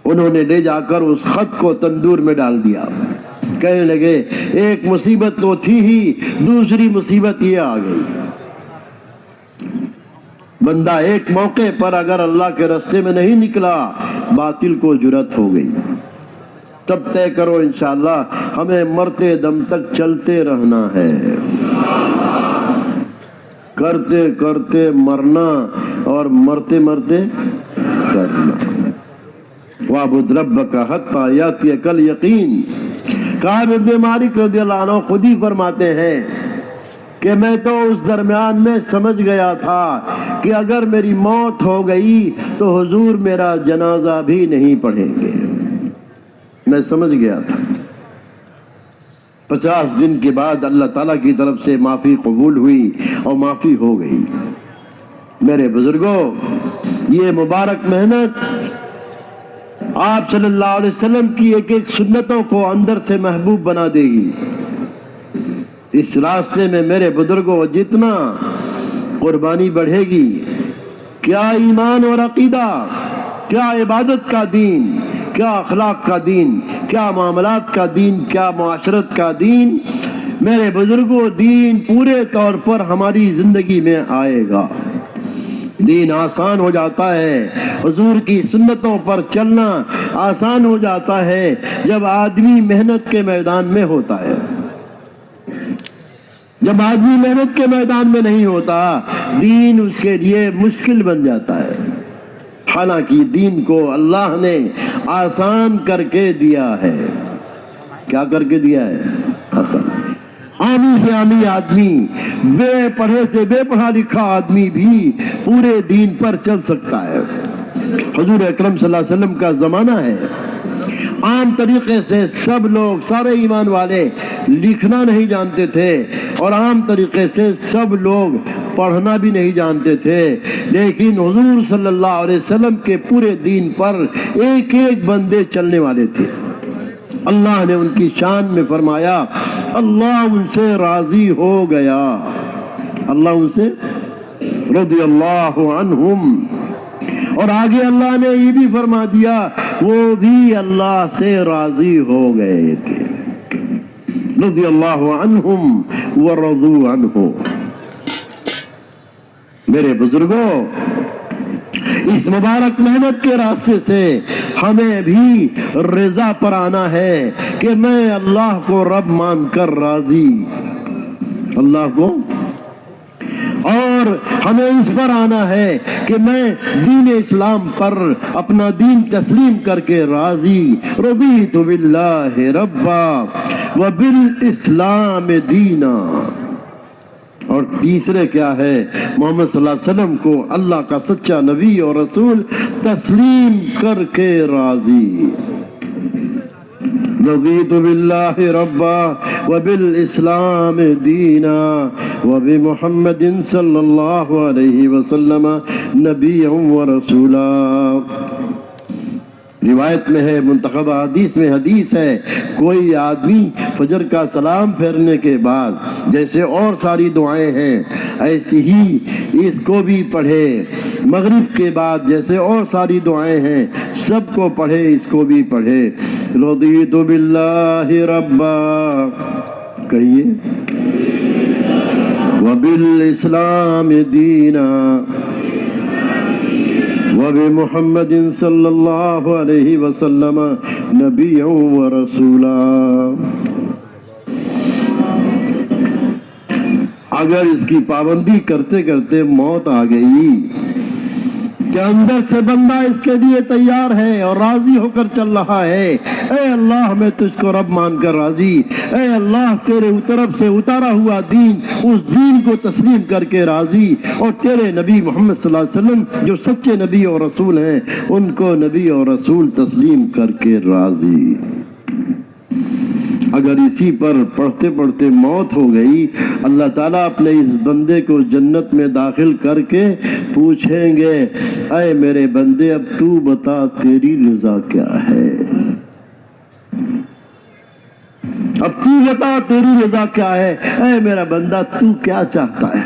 [SPEAKER 3] انہوں نے لے جا کر اس خط کو تندور میں ڈال دیا. کہنے لگے ایک مصیبت تو تھی ہی، دوسری مصیبت یہ آ گئی، بندہ ایک موقع پر اگر اللہ کے راستے میں نہیں نکلا باطل کو جرأت ہو گئی۔ تب طے کرو انشاءاللہ ہمیں مرتے دم تک چلتے رہنا ہے، کرتے کرتے مرنا اور مرتے مرتے کرنا۔ وَاعْبُدْ رَبَّكَ حَتَّى يَأْتِيَكَ الْيَقِينُ۔ کعب بن مالک رضی اللہ عنہ خود ہی فرماتے ہیں کہ میں تو اس درمیان میں سمجھ گیا تھا کہ اگر میری موت ہو گئی تو حضور میرا جنازہ بھی نہیں پڑھیں گے، میں سمجھ گیا تھا۔ 50 دن کے بعد اللہ تعالیٰ کی طرف سے معافی قبول ہوئی اور معافی ہو گئی۔ میرے بزرگوں، یہ مبارک محنت آپ صلی اللہ علیہ وسلم کی ایک ایک سنتوں کو اندر سے محبوب بنا دے گی۔ اس راستے میں میرے بزرگوں جتنا قربانی بڑھے گی، کیا ایمان اور عقیدہ، کیا عبادت کا دین، کیا اخلاق کا دین، کیا معاملات کا دین، کیا معاشرت کا دین، میرے بزرگوں دین پورے طور پر ہماری زندگی میں آئے گا۔ دین آسان ہو جاتا ہے، حضور کی سنتوں پر چلنا آسان ہو جاتا ہے جب آدمی محنت کے میدان میں ہوتا ہے۔ جب آدمی محنت کے میدان میں نہیں ہوتا دین اس کے لیے مشکل بن جاتا ہے۔ حالانکہ دین کو اللہ نے آسان کر کے دیا ہے۔ کیا کر کے دیا ہے؟ آسان۔ عامی سے عامی آدمی، بے پڑھے سے بے پڑھا لکھا آدمی بھی پورے دین پر چل سکتا ہے۔ حضور اکرم صلی اللہ علیہ وسلم کا زمانہ ہے، عام طریقے سے سب لوگ، سارے ایمان والے لکھنا نہیں جانتے تھے اور عام طریقے سے سب لوگ پڑھنا بھی نہیں جانتے تھے، لیکن حضور صلی اللہ علیہ وسلم کے پورے دین پر ایک ایک بندے چلنے والے تھے۔ اللہ نے ان کی شان میں فرمایا اللہ ان سے راضی ہو گیا، اللہ ان سے رضی اللہ عنہم، اور آگے اللہ نے یہ بھی فرما دیا وہ بھی اللہ سے راضی ہو گئے تھے، رضی اللہ عنہم ورضوا عنہ۔ میرے بزرگوں، اس مبارک محنت کے راستے سے ہمیں بھی رضا پر آنا ہے کہ میں اللہ کو رب مان کر راضی، اللہ کو، اور ہمیں اس پر آنا ہے کہ میں دین اسلام پر اپنا دین تسلیم کر کے راضی، رضیت باللہ ربا وبالاسلام دینا۔ اور تیسرے کیا ہے؟ محمد صلی اللہ علیہ وسلم کو اللہ کا سچا نبی اور رسول تسلیم کر کے راضی، رضیت باللہ ربا وبالاسلام دینا وبمحمد صلی اللہ علیہ وسلم نبیا ورسولا۔ روایت میں ہے، منتخب حدیث میں حدیث ہے، کوئی آدمی فجر کا سلام پھیرنے کے بعد جیسے اور ساری دعائیں ہیں ایسی ہی اس کو بھی پڑھے، مغرب کے بعد جیسے اور ساری دعائیں ہیں سب کو پڑھے، اس کو بھی پڑھے، رضیت باللہ ربا، کہیے، وبالاسلام دینا وبمحمد صلی اللہ علیہ وسلم نبیا ورسولا۔ اگر اس کی پابندی کرتے کرتے موت آ گئی کہ اندر سے بندہ اس کے لیے تیار ہے اور راضی ہو کر چل رہا ہے، اے اللہ میں تجھ کو رب مان کر راضی، اے اللہ تیرے طرف سے اتارا ہوا دین، اس دین کو تسلیم کر کے راضی، اور تیرے نبی محمد صلی اللہ علیہ وسلم جو سچے نبی اور رسول ہیں ان کو نبی اور رسول تسلیم کر کے راضی۔ اگر اسی پر پڑھتے پڑھتے موت ہو گئی، اللہ تعالیٰ اپنے اس بندے کو جنت میں داخل کر کے پوچھیں گے، اے میرے بندے اب تو بتا تیری رضا کیا ہے، اب تو بتا تیری رضا کیا ہے، اے میرا بندہ تو کیا چاہتا ہے۔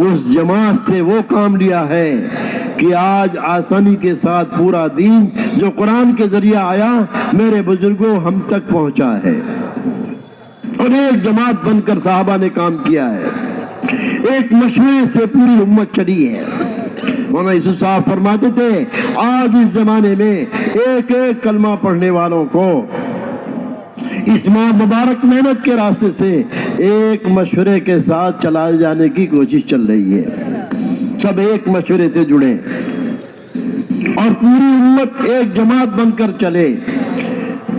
[SPEAKER 3] اس جماعت سے وہ کام لیا ہے کہ آج آسانی کے ساتھ پورا دین جو قرآن کے ذریعے آیا میرے بزرگوں ہم تک پہنچا ہے، اور ایک جماعت بن کر صحابہ نے کام کیا ہے، ایک مشورے سے پوری امت چلی ہے۔ مولانا یوسف صاحب فرماتے تھے آج اس زمانے میں ایک ایک کلمہ پڑھنے والوں کو اس مبارک محنت کے راستے سے ایک مشورے کے ساتھ چلائے جانے کی کوشش چل رہی ہے، سب ایک مشورے سے جڑے اور پوری امت ایک جماعت بن کر چلے۔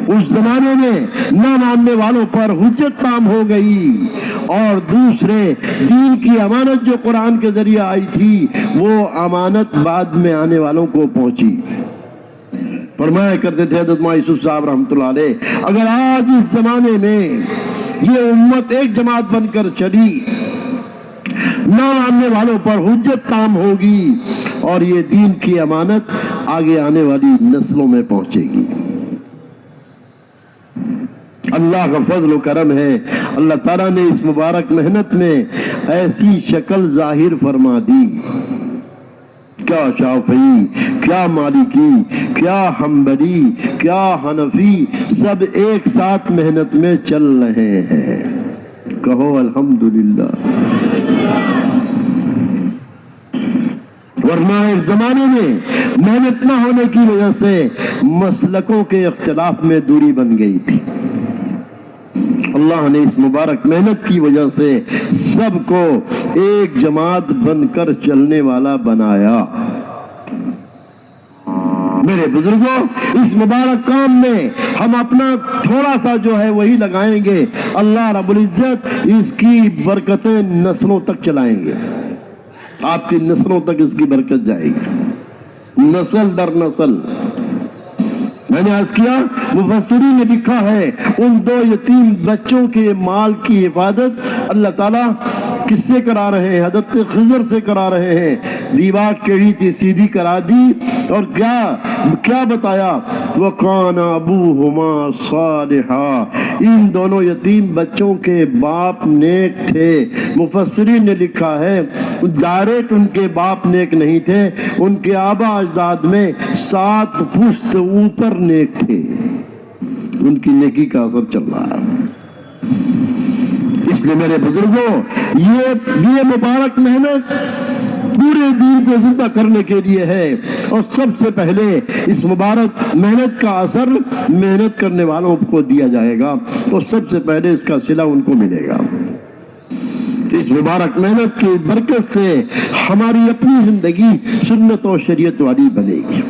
[SPEAKER 3] اس زمانے میں نہ ماننے والوں پر حجت تام ہو گئی، اور دوسرے دین کی امانت جو قرآن کے ذریعے آئی تھی وہ امانت بعد میں آنے والوں کو پہنچی۔ فرمایا کرتے تھے حضرت مولانا یوسف صاحب رحمۃ اللہ علیہ، اگر آج اس زمانے میں یہ امت ایک جماعت بن کر چلی، نہ ماننے والوں پر حجت تام ہوگی اور یہ دین کی امانت آگے آنے والی نسلوں میں پہنچے گی۔ اللہ کا فضل و کرم ہے، اللہ تعالیٰ نے اس مبارک محنت میں ایسی شکل ظاہر فرما دی، کیا شافعی، کیا مالکی، کیا حنبلی، کیا حنفی، سب ایک ساتھ محنت میں چل رہے ہیں، کہو الحمدللہ۔ ورنہ اس زمانے میں محنت نہ ہونے کی وجہ سے مسلکوں کے اختلاف میں دوری بن گئی تھی، اللہ نے اس مبارک محنت کی وجہ سے سب کو ایک جماعت بن کر چلنے والا بنایا۔ میرے بزرگوں اس مبارک کام میں ہم اپنا تھوڑا سا جو ہے وہی لگائیں گے، اللہ رب العزت اس کی برکتیں نسلوں تک چلائیں گے، آپ کی نسلوں تک اس کی برکت جائے گی، نسل در نسل۔ میں نے عرض کیا مفسرین نے لکھا ہے ان دو یتیم بچوں کے مال کی حفاظت اللہ تعالیٰ کس سے کرا رہے ہیں؟ حضرت خضر سے کرا رہے ہیں۔ دیوار ٹیڑھی تھی سیدھی کرا دی، اور کیا بتایا؟ وَقَانَ أَبُوهُمَا صَالِحًا، ان دونوں یتیم بچوں کے باپ نیک تھے۔ مفسرین نے لکھا ہے ڈائریکٹ ان کے باپ نیک نہیں تھے، ان کے آبا اجداد میں 7 پشت اوپر نیک تھے، ان کی نیکی کا اثر چل رہا ہے۔ اس لیے میرے بزرگوں یہ مبارک محنت پورے دین کو زندہ کرنے کے لیے ہے، اور سب سے پہلے اس مبارک محنت کا اثر محنت کرنے والوں کو دیا جائے گا، اور سب سے پہلے اس کا صلہ ان کو ملے گا۔ اس مبارک محنت کی برکت سے ہماری اپنی زندگی سنت و شریعت والی بنے گی۔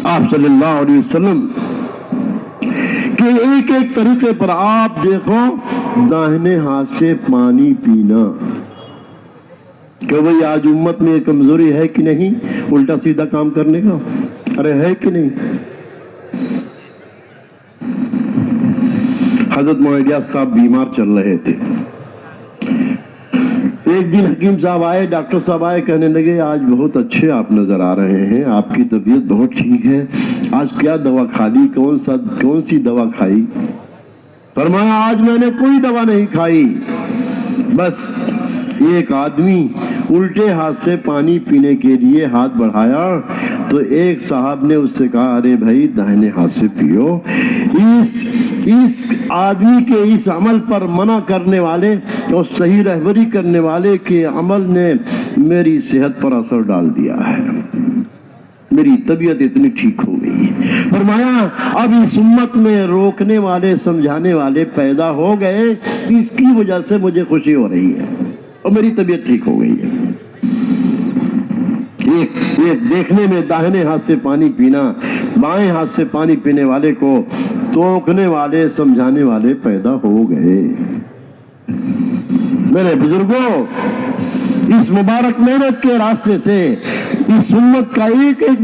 [SPEAKER 3] آپ صلی اللہ علیہ وسلم کہ ایک ایک طریقے پر آپ دیکھو، داہنے ہاتھ سے پانی پینا، کہ بھئی آج امت میں کمزوری ہے کہ نہیں الٹا سیدھا کام کرنے کا؟ ارے ہے کہ نہیں؟ حضرت مولانا صاحب بیمار چل رہے تھے، ایک دن حکیم صاحب آئے، ڈاکٹر صاحب آئے، کہنے لگے آج بہت اچھے آپ نظر آ رہے ہیں، آپ کی طبیعت بہت ٹھیک ہے، آج کیا دوا کھا لی، کون سی دوا کھائی؟ فرمایا آج میں نے کوئی دوا نہیں کھائی، بس ایک آدمی الٹے ہاتھ سے پانی پینے کے لیے ہاتھ بڑھایا تو ایک صاحب نے اس سے کہا ارے بھائی داہنے ہاتھ سے پیو۔ اس آدمی کے اس عمل پر منع کرنے والے اور صحیح رہبری کرنے والے کے عمل نے میری صحت پر اثر ڈال دیا ہے، میری طبیعت اتنی ٹھیک ہو گئی۔ فرمایا اب اس امت میں روکنے والے سمجھانے والے پیدا ہو گئے، اس کی وجہ سے مجھے خوشی ہو رہی ہے اور میری طبیعت ٹھیک ہو گئی ہے۔ ایک دیکھنے میں داہنے ہاتھ سے پانی پینا، بائیں ہاتھ سے پانی پینے والے کو توکنے والے سمجھانے والے پیدا ہو گئے۔ میرے بزرگوں اس مبارک محنت کے راستے سے اس امت کا ایک ایک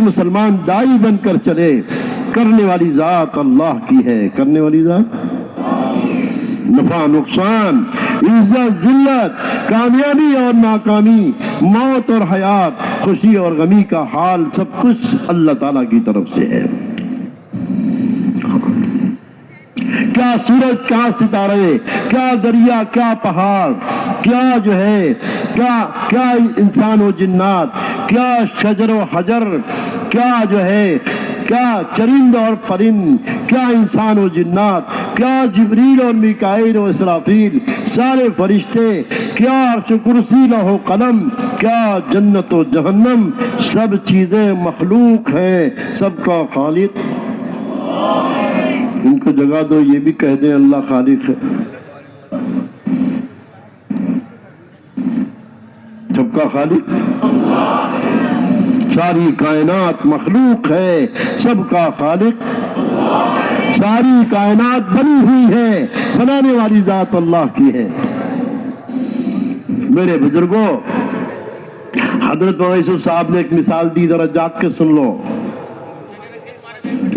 [SPEAKER 3] مسلمان دائی بن کر چلے۔ کرنے والی ذات اللہ کی ہے، کرنے والی ذات، نفع نقصان، عزت ذلت، کامیابی اور ناکامی، موت اور حیات، خوشی اور غمی کا حال سب کچھ اللہ تعالیٰ کی طرف سے ہے۔ کیا کیا سورج، کیا ستارے، کیا دریا، کیا پہاڑ، کیا جو ہے کیا انسان و جنات، کیا شجر و حجر، کیا جو ہے کیا چرند اور پرند، کیا انسان و جنات، کیا جبریل اور میکائیل و اسرافیل، سارے فرشتے، کیا عرش و کرسی، لوح و قلم، کیا جنت و جہنم، سب چیزیں مخلوق ہیں، سب کا خالق ان کو جگہ دو، یہ بھی کہہ دیں اللہ خالق ہے، سب کا خالق، ساری کائنات مخلوق ہے، سب کا خالق، ساری کائنات بنی ہوئی ہے، بنانے والی ذات اللہ کی ہے۔ میرے بزرگوں، حضرت مولانا یوسف صاحب نے ایک مثال دی، ذرا جاگ کے سن لو۔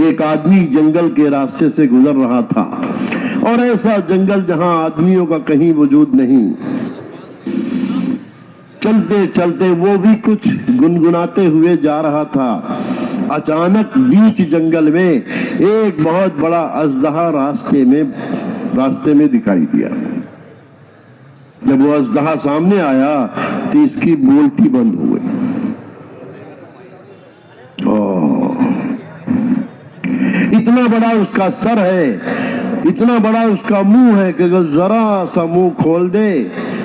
[SPEAKER 3] ایک آدمی جنگل کے راستے سے گزر رہا تھا، اور ایسا جنگل جہاں آدمیوں کا کہیں وجود نہیں، چلتے چلتے وہ بھی کچھ گنگناتے ہوئے جا رہا تھا۔ اچانک بیچ جنگل میں ایک بہت بڑا اژدہا راستے میں دکھائی دیا۔ جب وہ اژدہا سامنے آیا تو اس کی بولتی بند ہو گئی۔ اتنا بڑا اس کا سر ہے، اتنا بڑا اس کا منہ ہے کہ اگر ذرا سا منہ کھول دے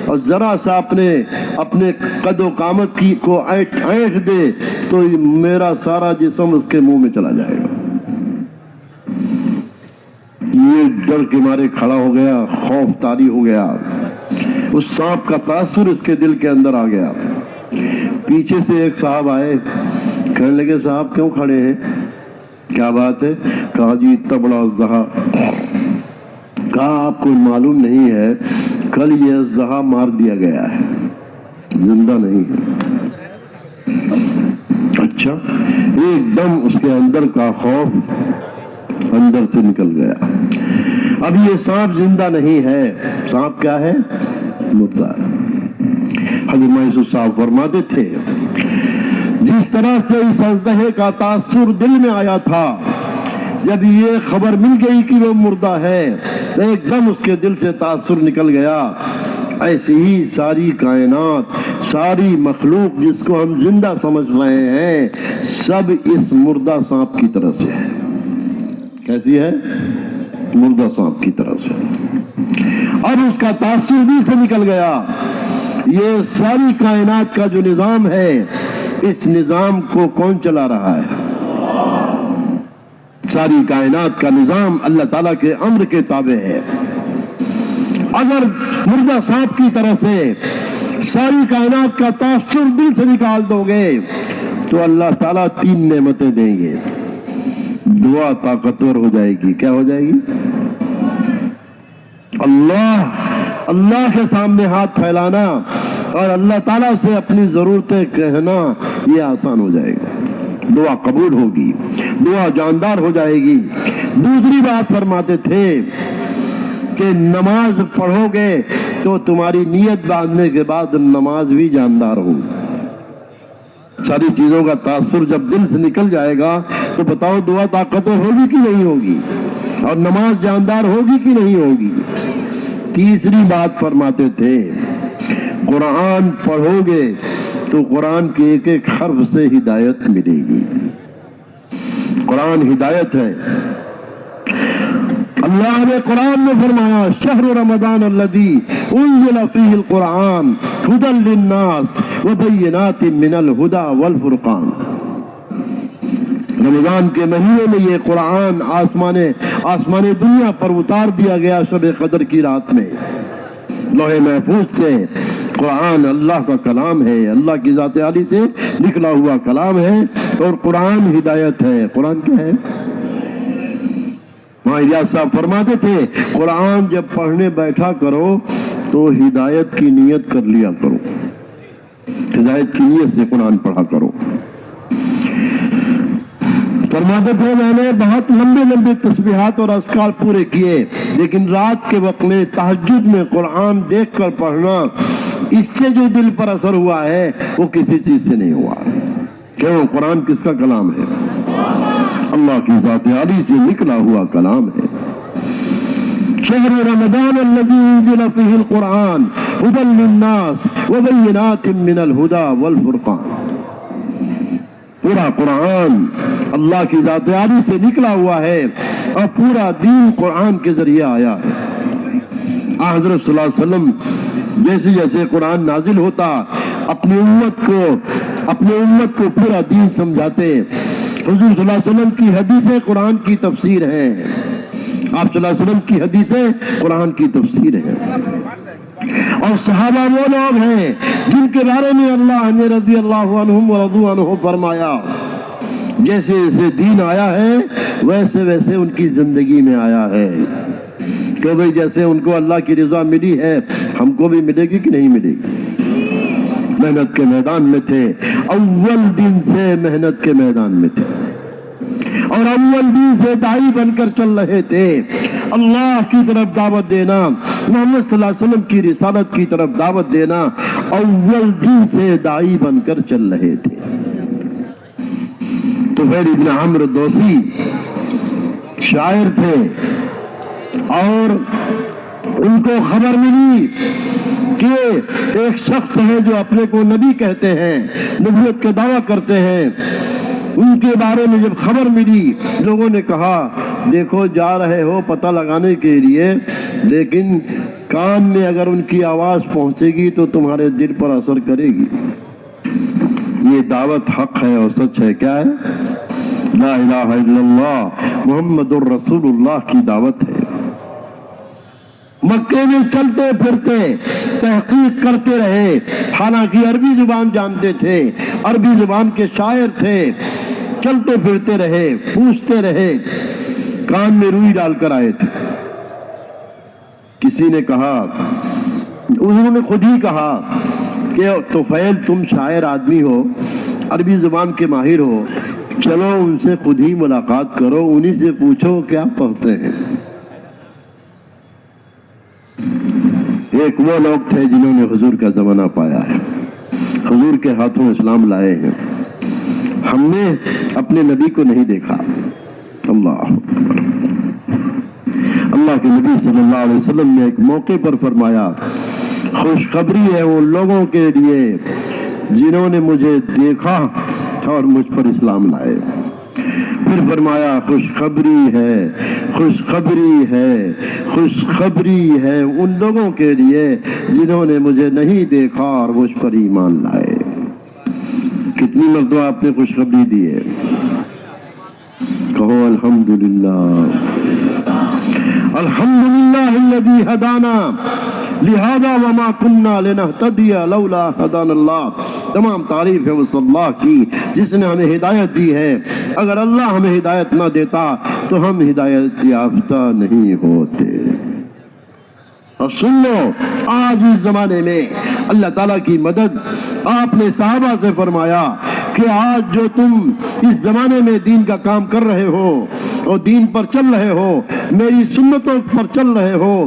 [SPEAKER 3] اور ذرا سا اپنے قد و قامت کو اینٹھ دے تو میرا سارا جسم اس کے منہ میں چلا جائے گا۔ یہ ڈر کے مارے کھڑا ہو گیا، خوف طاری ہو گیا، اس سانپ کا تاثر اس کے دل کے اندر آ گیا۔ پیچھے سے ایک صاحب آئے، کہنے لگے صاحب کیوں کھڑے ہیں، کیا بات ہے؟ کہا جی اتنا بڑا اژدہا، کہا آپ کو معلوم نہیں ہے کل یہ اژدہا مار دیا گیا ہے، زندہ نہیں ہے۔ اچھا، ایک دم اس کے اندر کا خوف اندر سے نکل گیا۔ اب یہ سانپ زندہ نہیں ہے، سانپ کیا ہے؟ مردہ ہے۔ حضرت مولانا یوسف صاحب فرماتے تھے جس طرح سے اس اژدہے کا تاثر دل میں آیا تھا، جب یہ خبر مل گئی کہ وہ مردہ ہے، ایک دم اس کے دل سے تاثر نکل گیا۔ ایسے ہی ساری کائنات، ساری مخلوق جس کو ہم زندہ سمجھ رہے ہیں، سب اس مردہ سانپ کی طرح سے ہے۔ کیسی ہے؟ مردہ سانپ کی طرح سے۔ اب اس کا تاثر دل سے نکل گیا۔ یہ ساری کائنات کا جو نظام ہے، اس نظام کو کون چلا رہا ہے؟ ساری کائنات کا نظام اللہ تعالیٰ کے امر کے تابع ہے۔ اگر مردہ سانپ کی طرح سے ساری کائنات کا تاثر دل سے نکال دو گے تو اللہ تعالیٰ 3 نعمتیں دیں گے۔ دعا طاقتور ہو جائے گی۔ کیا ہو جائے گی؟ اللہ کے سامنے ہاتھ پھیلانا اور اللہ تعالیٰ سے اپنی ضرورتیں کہنا، یہ آسان ہو جائے گا۔ دعا قبول ہوگی، دعا جاندار ہو جائے گی۔ دوسری بات فرماتے تھے کہ نماز پڑھو گے تو تمہاری نیت باندھنے کے بعد نماز بھی جاندار ہو۔ ساری چیزوں کا تاثر جب دل سے نکل جائے گا تو بتاؤ دعا طاقتور ہوگی کہ نہیں ہوگی، اور نماز جاندار ہوگی کہ نہیں ہوگی۔ تیسری بات فرماتے تھے قرآن پڑھو گے تو قرآن کے ایک ایک حرف سے ہدایت ملے گی۔ قرآن ہدایت ہے۔ اللہ نے قرآن میں فرمایا شہر رمضان الذی انزل فیہ القرآن ھدی للناس وبینات من الھدی والفرقان۔ رمضان کے مہینے میں یہ قرآن آسمان دنیا پر اتار دیا گیا شب قدر کی رات میں۔ لوح محفوظ سے قرآن اللہ کا کلام ہے، اللہ کی ذات عالی سے نکلا ہوا کلام ہے، اور قرآن ہدایت ہے۔ قرآن کیا ہے؟ الیاس صاحب فرماتے تھے قرآن جب پڑھنے بیٹھا کرو تو ہدایت کی نیت کر لیا کرو، ہدایت کی نیت سے قرآن پڑھا کرو۔ فرماتے تھے میں نے بہت لمبے تسبیحات اور اذکار پورے کیے، لیکن رات کے وقت میں تہجد میں قرآن دیکھ کر پڑھنا، اس سے جو دل پر اثر ہوا ہے وہ کسی چیز سے نہیں ہوا۔ کیوں؟ قرآن کس کا کلام ہے؟ اللہ کی ذات عالی سے نکلا ہوا کلام ہے۔ شهر رمضان الذي انزل فيه القرآن هدى للناس وبينات من الهدى والفرقان. پورا قرآن اللہ کی ذات عالی سے نکلا ہوا ہے اور پورا دین قرآن کے ذریعے آیا ہے. حضرت صلی اللہ علیہ وسلم جیسے جیسے قرآن نازل ہوتا اپنی امت کو پورا دین سمجھاتے. حضور صلی اللہ علیہ وسلم کی حدیثیں قرآن کی تفسیر ہیں. آپ صلی اللہ علیہ وسلم کی حدیثیں قرآن کی تفسیر ہیں. اور صحابہ وہ لوگ ہیں جن کے بارے میں اللہ نے رضی اللہ عنہم ورضوا عنہ فرمایا جیسے جیسے دین آیا ہے ویسے ویسے ان کی زندگی میں آیا ہے کہ بھئی جیسے ان کو اللہ کی رضا ملی ہے ہم کو بھی ملے گی کہ نہیں ملے گی. محنت کے میدان میں تھے, اول دن سے محنت کے میدان میں تھے اور اول دن سے داعی بن کر چل رہے تھے. اللہ کی طرف دعوت دینا, محمد صلی اللہ علیہ وسلم کی رسالت کی طرف دعوت دینا, اول دن سے داعی بن کر چل رہے تھے. طفیل ابن عمرو دوسی شاعر تھے اور ان کو خبر ملی کہ ایک شخص ہے جو اپنے کو نبی کہتے ہیں, نبوت کا دعویٰ کرتے ہیں. ان کے بارے میں جب خبر ملی لوگوں نے کہا دیکھو جا رہے ہو پتہ لگانے کے لیے, لیکن کان میں اگر ان کی آواز پہنچے گی تو تمہارے دل پر اثر کرے گی. یہ دعوت حق ہے اور سچ ہے. کیا ہے؟ لا الہ الا اللہ محمد الرسول اللہ کی دعوت ہے. مکے میں چلتے پھرتے تحقیق کرتے رہے, حالانکہ عربی زبان جانتے تھے, عربی زبان کے شاعر تھے. چلتے پھرتے رہے, پوچھتے رہے, کان میں روئی ڈال کر آئے تھے. کسی نے کہا, انہوں نے خود ہی کہا کہ طفیل تم شاعر آدمی ہو, عربی زبان کے ماہر ہو, چلو ان سے خود ہی ملاقات کرو, انہی سے پوچھو کیا پڑھتے ہیں. ایک وہ لوگ تھے جنہوں نے حضور کا زمانہ پایا ہے, حضور کے ہاتھوں اسلام لائے ہیں. ہم نے اپنے نبی کو نہیں دیکھا. اللہ اکبر. اللہ کے نبی صلی اللہ علیہ وسلم نے ایک موقع پر فرمایا خوشخبری ہے ان لوگوں کے لیے جنہوں نے مجھے دیکھا اور مجھ پر اسلام لائے. پھر فرمایا خوشخبری ہے, خوشخبری ہے, خوشخبری ہے ان لوگوں کے لیے جنہوں نے مجھے نہیں دیکھا اور مجھ پر ایمان لائے. کتنی مرتبہ آپ نے خوشخبری دی ہے؟ کہو الحمدللہ. الحمدللہ الذی ہدانا لہذا وما کننا لنہتدی لولا ہدانا اللہ. تمام تعریف ہے اس اللہ کی جس نے ہمیں ہدایت دی ہے. اگر اللہ ہمیں ہدایت نہ دیتا تو ہم ہدایت یافتہ نہیں ہوتے. اور سن لو آج اس زمانے میں اللہ تعالیٰ کی مدد. آپ نے صحابہ سے فرمایا کہ آج جو تم اس زمانے میں دین کا کام کر رہے ہو اور دین پر چل رہے ہو, میری سنتوں پر چل رہے ہو,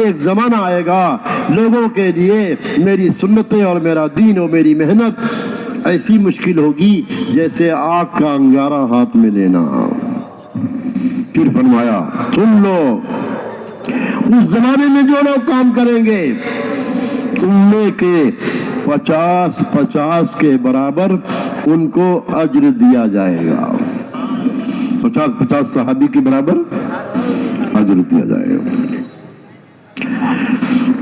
[SPEAKER 3] ایک زمانہ آئے گا لوگوں کے لیے میری سنتیں اور میرا دین اور میری محنت ایسی مشکل ہوگی جیسے آگ کا انگارہ ہاتھ میں لینا. پھر فرمایا سن لو اس زمانے میں جو لوگ کام کریں گے تم میں کے 50 کے برابر ان کو اجر دیا جائے گا. 50 صحابی کے برابر اجر دیا جائے گا.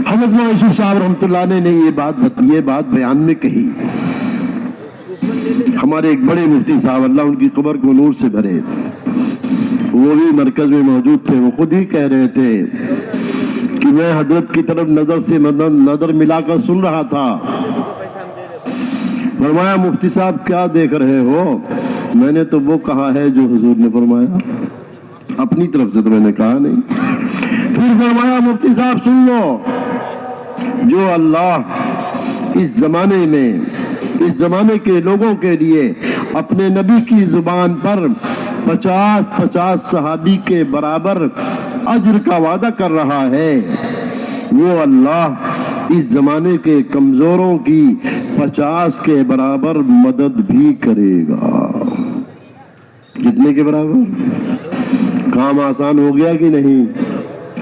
[SPEAKER 3] حضرت مولانا صاحب رحمۃ اللہ نے یہ بات بیان میں کہی. ہمارے ایک بڑے مفتی صاحب اللہ ان کی قبر کو نور سے بھرے, وہ بھی مرکز میں موجود تھے. وہ خود ہی کہہ رہے تھے کہ میں حضرت کی طرف نظر ملا کر سن رہا تھا. فرمایا مفتی صاحب کیا دیکھ رہے ہو؟ میں نے تو وہ کہا ہے جو حضور نے فرمایا, اپنی طرف سے تو میں نے کہا نہیں. پھر فرمایا مفتی صاحب سن لو, جو اللہ اس زمانے کے لوگوں کے لیے اپنے نبی کی زبان پر 50 صحابی کے برابر اجر کا وعدہ کر رہا ہے, وہ اللہ اس زمانے کے کمزوروں کی 50 کے برابر مدد بھی کرے گا. کتنے کے برابر؟ کام آسان ہو گیا کہ نہیں؟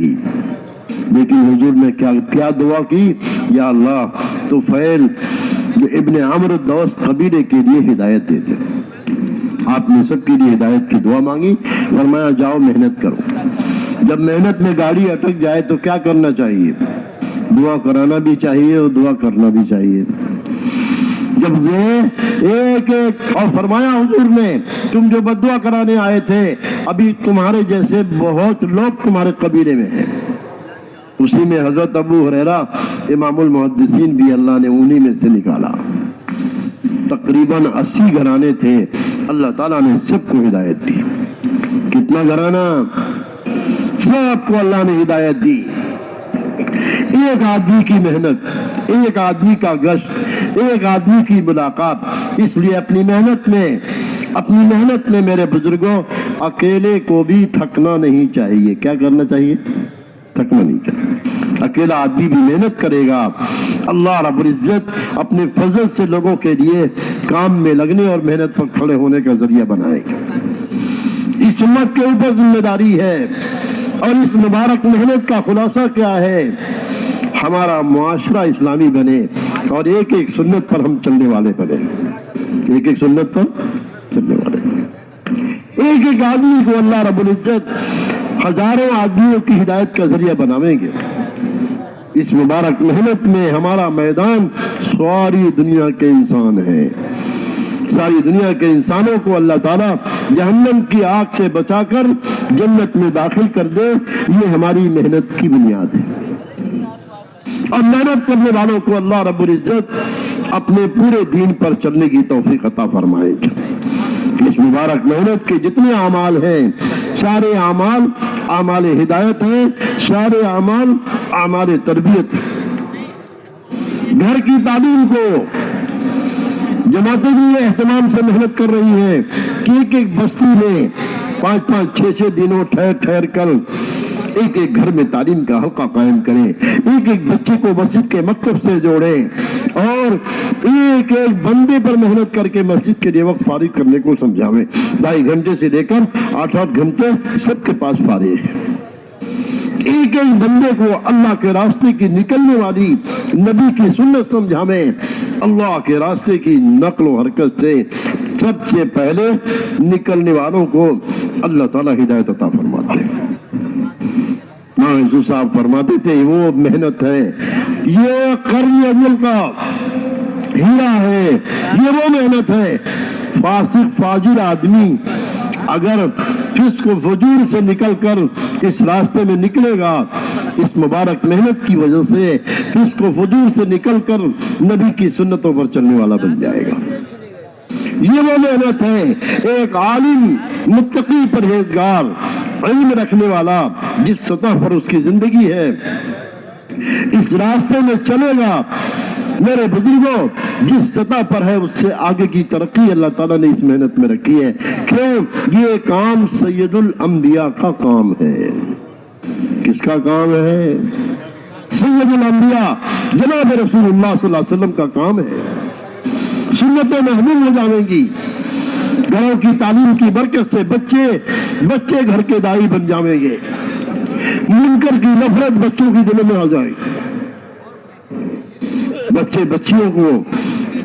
[SPEAKER 2] گی. لیکن حضور نے کیا دعا کی؟ یا اللہ طفیل جو ابن عمرو الدوس قبیلے کے لیے ہدایت دے دے. آپ نے سب کے لیے ہدایت کی دعا مانگی. فرمایا جاؤ محنت کرو. جب محنت میں گاڑی اٹک جائے تو کیا کرنا چاہیے؟ دعا کرانا بھی چاہیے اور دعا کرنا بھی چاہیے. جب یہ ایک اور فرمایا حضور نے تم جو بد دعا کرانے آئے تھے ابھی تمہارے جیسے بہت لوگ تمہارے قبیلے میں ہیں. اسی میں حضرت ابو ہریرہ امام المحدثین بھی اللہ نے انہی میں سے نکالا. تقریباً 80 گھرانے تھے. اللہ تعالیٰ نے سب کو ہدایت دی. کتنا گھرانہ؟ سب کو اللہ نے ہدایت دی. ایک آدمی کی محنت, ایک آدمی کا گشت, ایک آدمی کی ملاقات. اس لیے اپنی محنت میں میرے بزرگوں اکیلے کو بھی تھکنا نہیں چاہیے. کیا کرنا چاہیے؟ تھکنا نہیں چاہیے. اکیلا آدمی بھی محنت کرے گا, اللہ رب العزت اپنے فضل سے لوگوں کے لیے کام میں لگنے اور محنت پر کھڑے ہونے کا ذریعہ بنائے گا. اس امت کے اوپر ذمہ داری ہے. اور اس مبارک محنت کا خلاصہ کیا ہے؟ ہمارا معاشرہ اسلامی بنے اور ایک ایک سنت پر ہم چلنے والے بنے. ایک ایک سنت پر چلنے والے بنے. ایک ایک آدمی کو اللہ رب العزت ہزاروں آدمیوں کی ہدایت کا ذریعہ بنائیں گے. اس مبارک محنت میں ہمارا میدان ساری دنیا کے انسان ہیں. ساری دنیا کے انسانوں کو اللہ تعالیٰ جہنم کی آگ سے بچا کر جنت میں داخل کر دے, یہ ہماری محنت کی بنیاد ہے. اور محنت کرنے والوں کو اللہ رب العزت اپنے پورے دین پر چلنے کی توفیق عطا فرمائے. اس مبارک محنت کے جتنے اعمال ہیں سارے اعمال اعمال ہدایت ہیں, سارے اعمال اعمال تربیت. گھر کی تعلیم کو جماعتیں بھی یہ اہتمام سے محنت کر رہی ہیں کہ ایک ایک بستی میں 5-5 6-6 دنوں ٹھہر کر ایک ایک گھر میں تعلیم کا حلقہ قائم کریں. ایک ایک بچے کو مسجد کے مکتب سے جوڑیں اور ایک ایک بندے پر محنت کر کے مسجد کے لیے وقت فارغ کرنے کو سمجھاویں. 2.5 گھنٹے سے لے کر 8-8 گھنٹے سب کے پاس فارغ ہے. ایک ایک بندے کو اللہ کے راستے کی نکلنے والی نبی کی سنت سمجھاویں. اللہ کے راستے کی نقل و حرکت سے سب سے پہلے نکلنے والوں کو اللہ تعالیٰ ہدایت عطا فرماتے ہیں. حضور صاحب فرماتے تھے وہ محنت ہے, یہ قرن اول کا ہیرا ہے, یہ وہ محنت ہے. فاسق فاجر آدمی اگر فسق و فجور سے نکل کر اس راستے میں نکلے گا, اس مبارک محنت کی وجہ سے فسق و فجور سے نکل کر نبی کی سنتوں پر چلنے والا بن جائے گا. یہ وہ محنت ہے. ایک عالم متقی پرہیزگار علم رکھنے والا جس سطح پر اس کی زندگی ہے اس راستے میں چلے گا. میرے بزرگوں جس سطح پر ہے اس سے آگے کی ترقی اللہ تعالیٰ نے اس محنت میں رکھی ہے. کیوں؟ یہ کام سید الانبیاء کا کام ہے. کس کا کام ہے؟ سید الانبیاء جناب رسول اللہ صلی اللہ علیہ وسلم کا کام ہے. سنتیں محفوظ ہو جائیں گی. گھروں کی تعلیم کی برکت سے بچے گھر کے دائی بن جائیں گے. منکر کی نفرت بچوں کی دلوں میں آ جائے گی. بچیوں کو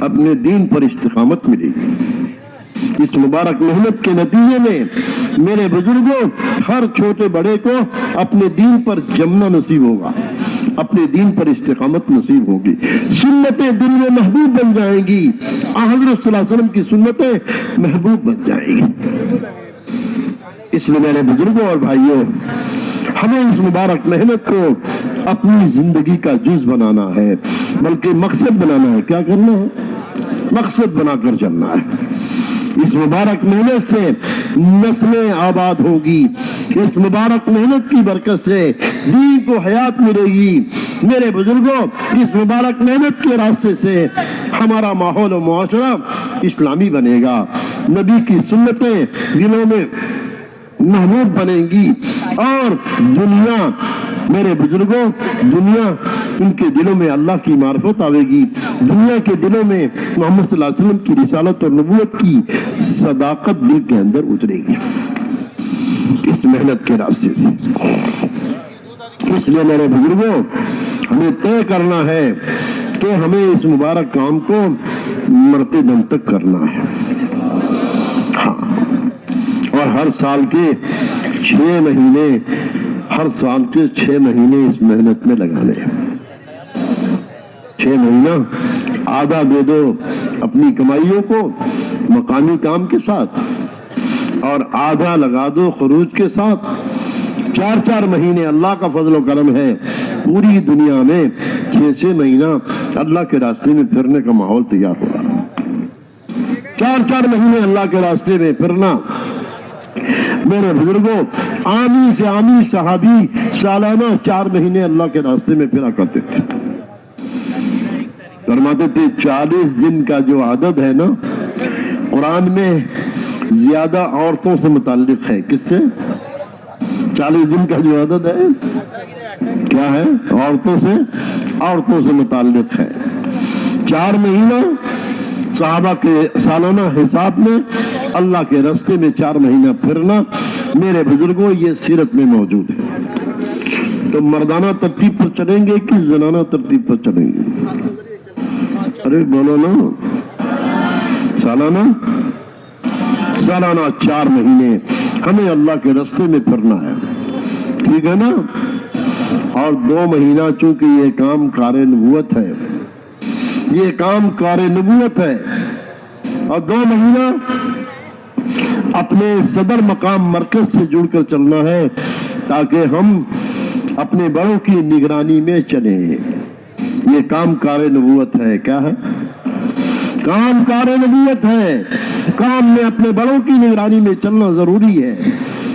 [SPEAKER 2] اپنے دین پر استقامت ملے گی. اس مبارک محنت کے نتیجے میں میرے بزرگوں ہر چھوٹے بڑے کو اپنے دین پر جمنا نصیب ہوگا, اپنے دین پر استقامت نصیب ہوگی. سنتیں دل میں محبوب بن جائیں گی. حضرت صلی اللہ علیہ وسلم کی سنتیں محبوب بن جائیں گی. اس لیے میرے بزرگوں اور بھائیوں ہمیں اس مبارک محنت کو اپنی زندگی کا جز بنانا ہے, بلکہ مقصد بنانا ہے. کیا کرنا ہے؟ مقصد بنا کر چلنا ہے. اس مبارک محنت سے نسلیں آباد ہوگی. اس مبارک محنت کی برکت سے دین کو حیات ملے گی. میرے بزرگوں اس مبارک محنت کے راستے سے ہمارا ماحول و معاشرہ اسلامی بنے گا. نبی کی سنتیں دلوں میں محبوب بنیں گی اور دنیا میرے بزرگوں دنیا ان کے دلوں میں اللہ کی معرفت آئے گی. دنیا کے دلوں میں محمد صلی اللہ علیہ وسلم کی رسالت اور نبوت کی صداقت دل کے اندر اترے گی. اس محنت کے راستے سے. اس لیے میرے بزرگوں ہمیں طے کرنا ہے کہ ہمیں اس مبارک کام کو مرتے دم تک کرنا ہے. ہاں، اور ہر سال کے 6 مہینے اس محنت میں لگانے ہیں. 6 مہینہ آدھا دے دو اپنی کمائیوں کو مقامی کام کے ساتھ اور آدھا لگا دو خروج کے ساتھ. 4 مہینے اللہ کا فضل و کرم ہے پوری دنیا میں 6 مہینہ اللہ کے راستے میں پھرنے کا ماحول تیار ہو رہا ہے. 4 مہینے اللہ کے راستے میں پھرنا. میرے بزرگوں عامی سے عامی صحابی سالانہ 4 مہینے اللہ کے راستے میں پھرا کرتے تھے. فرماتے تھے 40 دن کا جو عدد ہے نا قرآن میں زیادہ عورتوں سے متعلق ہے. کس سے؟ 40 دن کا جو عدد ہے کیا ہے؟ عورتوں سے متعلق ہے. 4 مہینہ صحابہ کے سالانہ حساب میں اللہ کے راستے میں 4 مہینہ پھرنا میرے بزرگوں یہ سیرت میں موجود ہے. تو مردانہ ترتیب پر چلیں گے کہ زنانہ ترتیب پر چلیں گے؟ ارے بولو نا. سالانہ 4 مہینے ہمیں اللہ کے راستے میں پھرنا ہے. ٹھیک ہے نا. اور 2 مہینہ چونکہ یہ کام کار نبوت ہے اور 2 مہینہ اپنے صدر مقام مرکز سے جڑ کر چلنا ہے تاکہ ہم اپنے بڑوں کی نگرانی میں چلیں. یہ کام کار نبوت ہے. کیا ہے؟ کام کار نبوت ہے. کام میں اپنے بڑوں کی نگرانی میں چلنا ضروری ہے.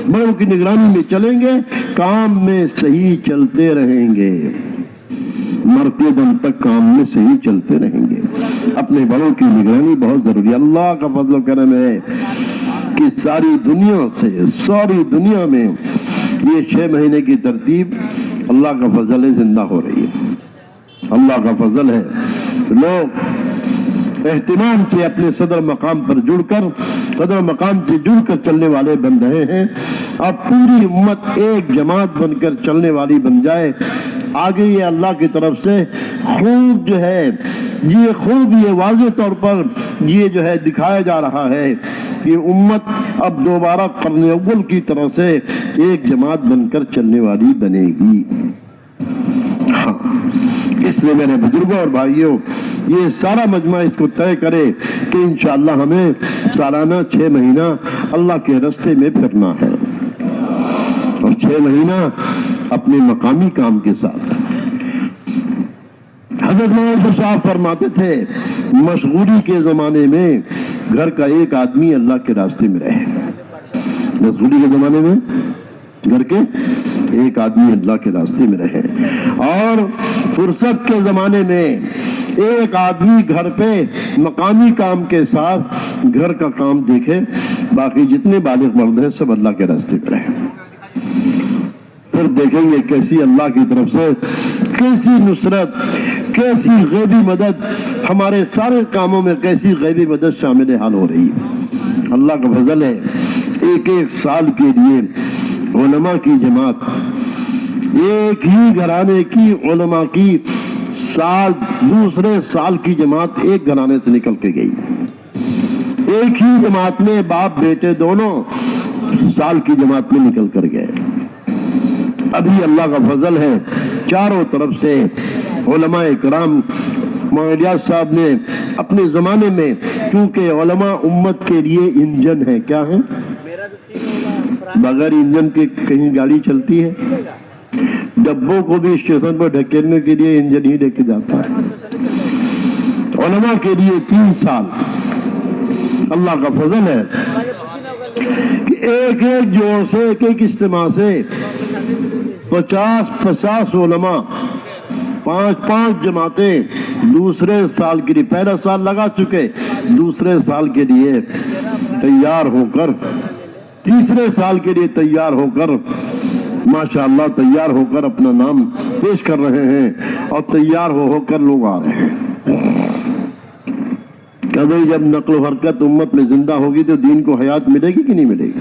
[SPEAKER 2] بڑوں کی نگرانی میں چلیں گے کام میں صحیح چلتے رہیں گے. مرتے دم تک کام میں صحیح چلتے رہیں گے. اپنے بڑوں کی نگرانی بہت ضروری ہے. اللہ کا فضل و کرم ہے کہ ساری دنیا میں یہ 6 مہینے کی ترتیب اللہ کا فضل ہے زندہ ہو رہی ہے. اللہ کا فضل ہے. لوگ اہتمام سے اپنے صدر مقام سے جڑ کر چلنے والے بن رہے ہیں. اب پوری امت ایک جماعت بن کر چلنے والی بن جائے. آگے یہ اللہ کی طرف سے خوب جو ہے یہ واضح طور پر یہ جو ہے دکھایا جا رہا ہے کہ امت اب دوبارہ قرن اول کی طرح سے ایک جماعت بن کر چلنے والی بنے گی. ہاں، اس لیے میرے بزرگوں اور بھائیوں یہ سارا مجمع اس کو طے کرے کہ انشاءاللہ ہمیں سالانہ 6 مہینہ اللہ کے راستے میں پھرنا ہے اور 6 مہینہ اپنے مقامی کام کے ساتھ. حضرت مولانا صاحب فرماتے تھے مشغولی کے زمانے میں گھر کا ایک آدمی اللہ کے راستے میں رہے. مشغولی کے زمانے میں گھر کے ایک آدمی اللہ کے راستے میں رہے اور فرصت کے زمانے میں ایک آدمی گھر پہ مقامی کام کے ساتھ گھر کا کام دیکھے. باقی جتنے بالغ مرد ہیں سب اللہ کے راستے میں رہے. پھر دیکھیں گے کیسی اللہ کی طرف سے کیسی نصرت, کیسی غیبی مدد, ہمارے سارے کاموں میں کیسی غیبی مدد شامل حال ہو رہی ہے. اللہ کا فضل ہے. ایک ایک سال کے لیے علماء کی جماعت, ایک ہی گھرانے کی علماء کی سال دوسرے سال کی جماعت ایک گھرانے سے نکل کے گئی. ایک ہی جماعت میں باپ بیٹے دونوں سال کی جماعت میں نکل کر گئے. ابھی اللہ کا فضل ہے چاروں طرف سے علماء کرام. مولانا صاحب نے اپنے زمانے میں, کیونکہ علماء امت کے لیے انجن ہے. کیا ہے؟ بغیر انجن کے کہیں گاڑی چلتی ہے؟ ڈبوں کو بھی اسٹیشن پر ڈھکیلنے کے لیے انجن ہی لے کے جاتا ہے. علماء کے لیے 3 سال اللہ کا فضل ہے کہ ایک ایک جوڑ سے, ایک ایک اجتماع سے 50 علماء, 5 جماعتیں دوسرے سال کے لیے, پہلا سال لگا چکے, دوسرے سال کے لیے تیار ہو کر, تیسرے سال کے لیے تیار ہو کر, ماشاءاللہ تیار ہو کر اپنا نام پیش کر رہے ہیں اور تیار ہو کر لوگ آ رہے ہیں. کبھی جب نقل و حرکت امت میں زندہ ہوگی تو دین کو حیات ملے گی کہ نہیں ملے گی؟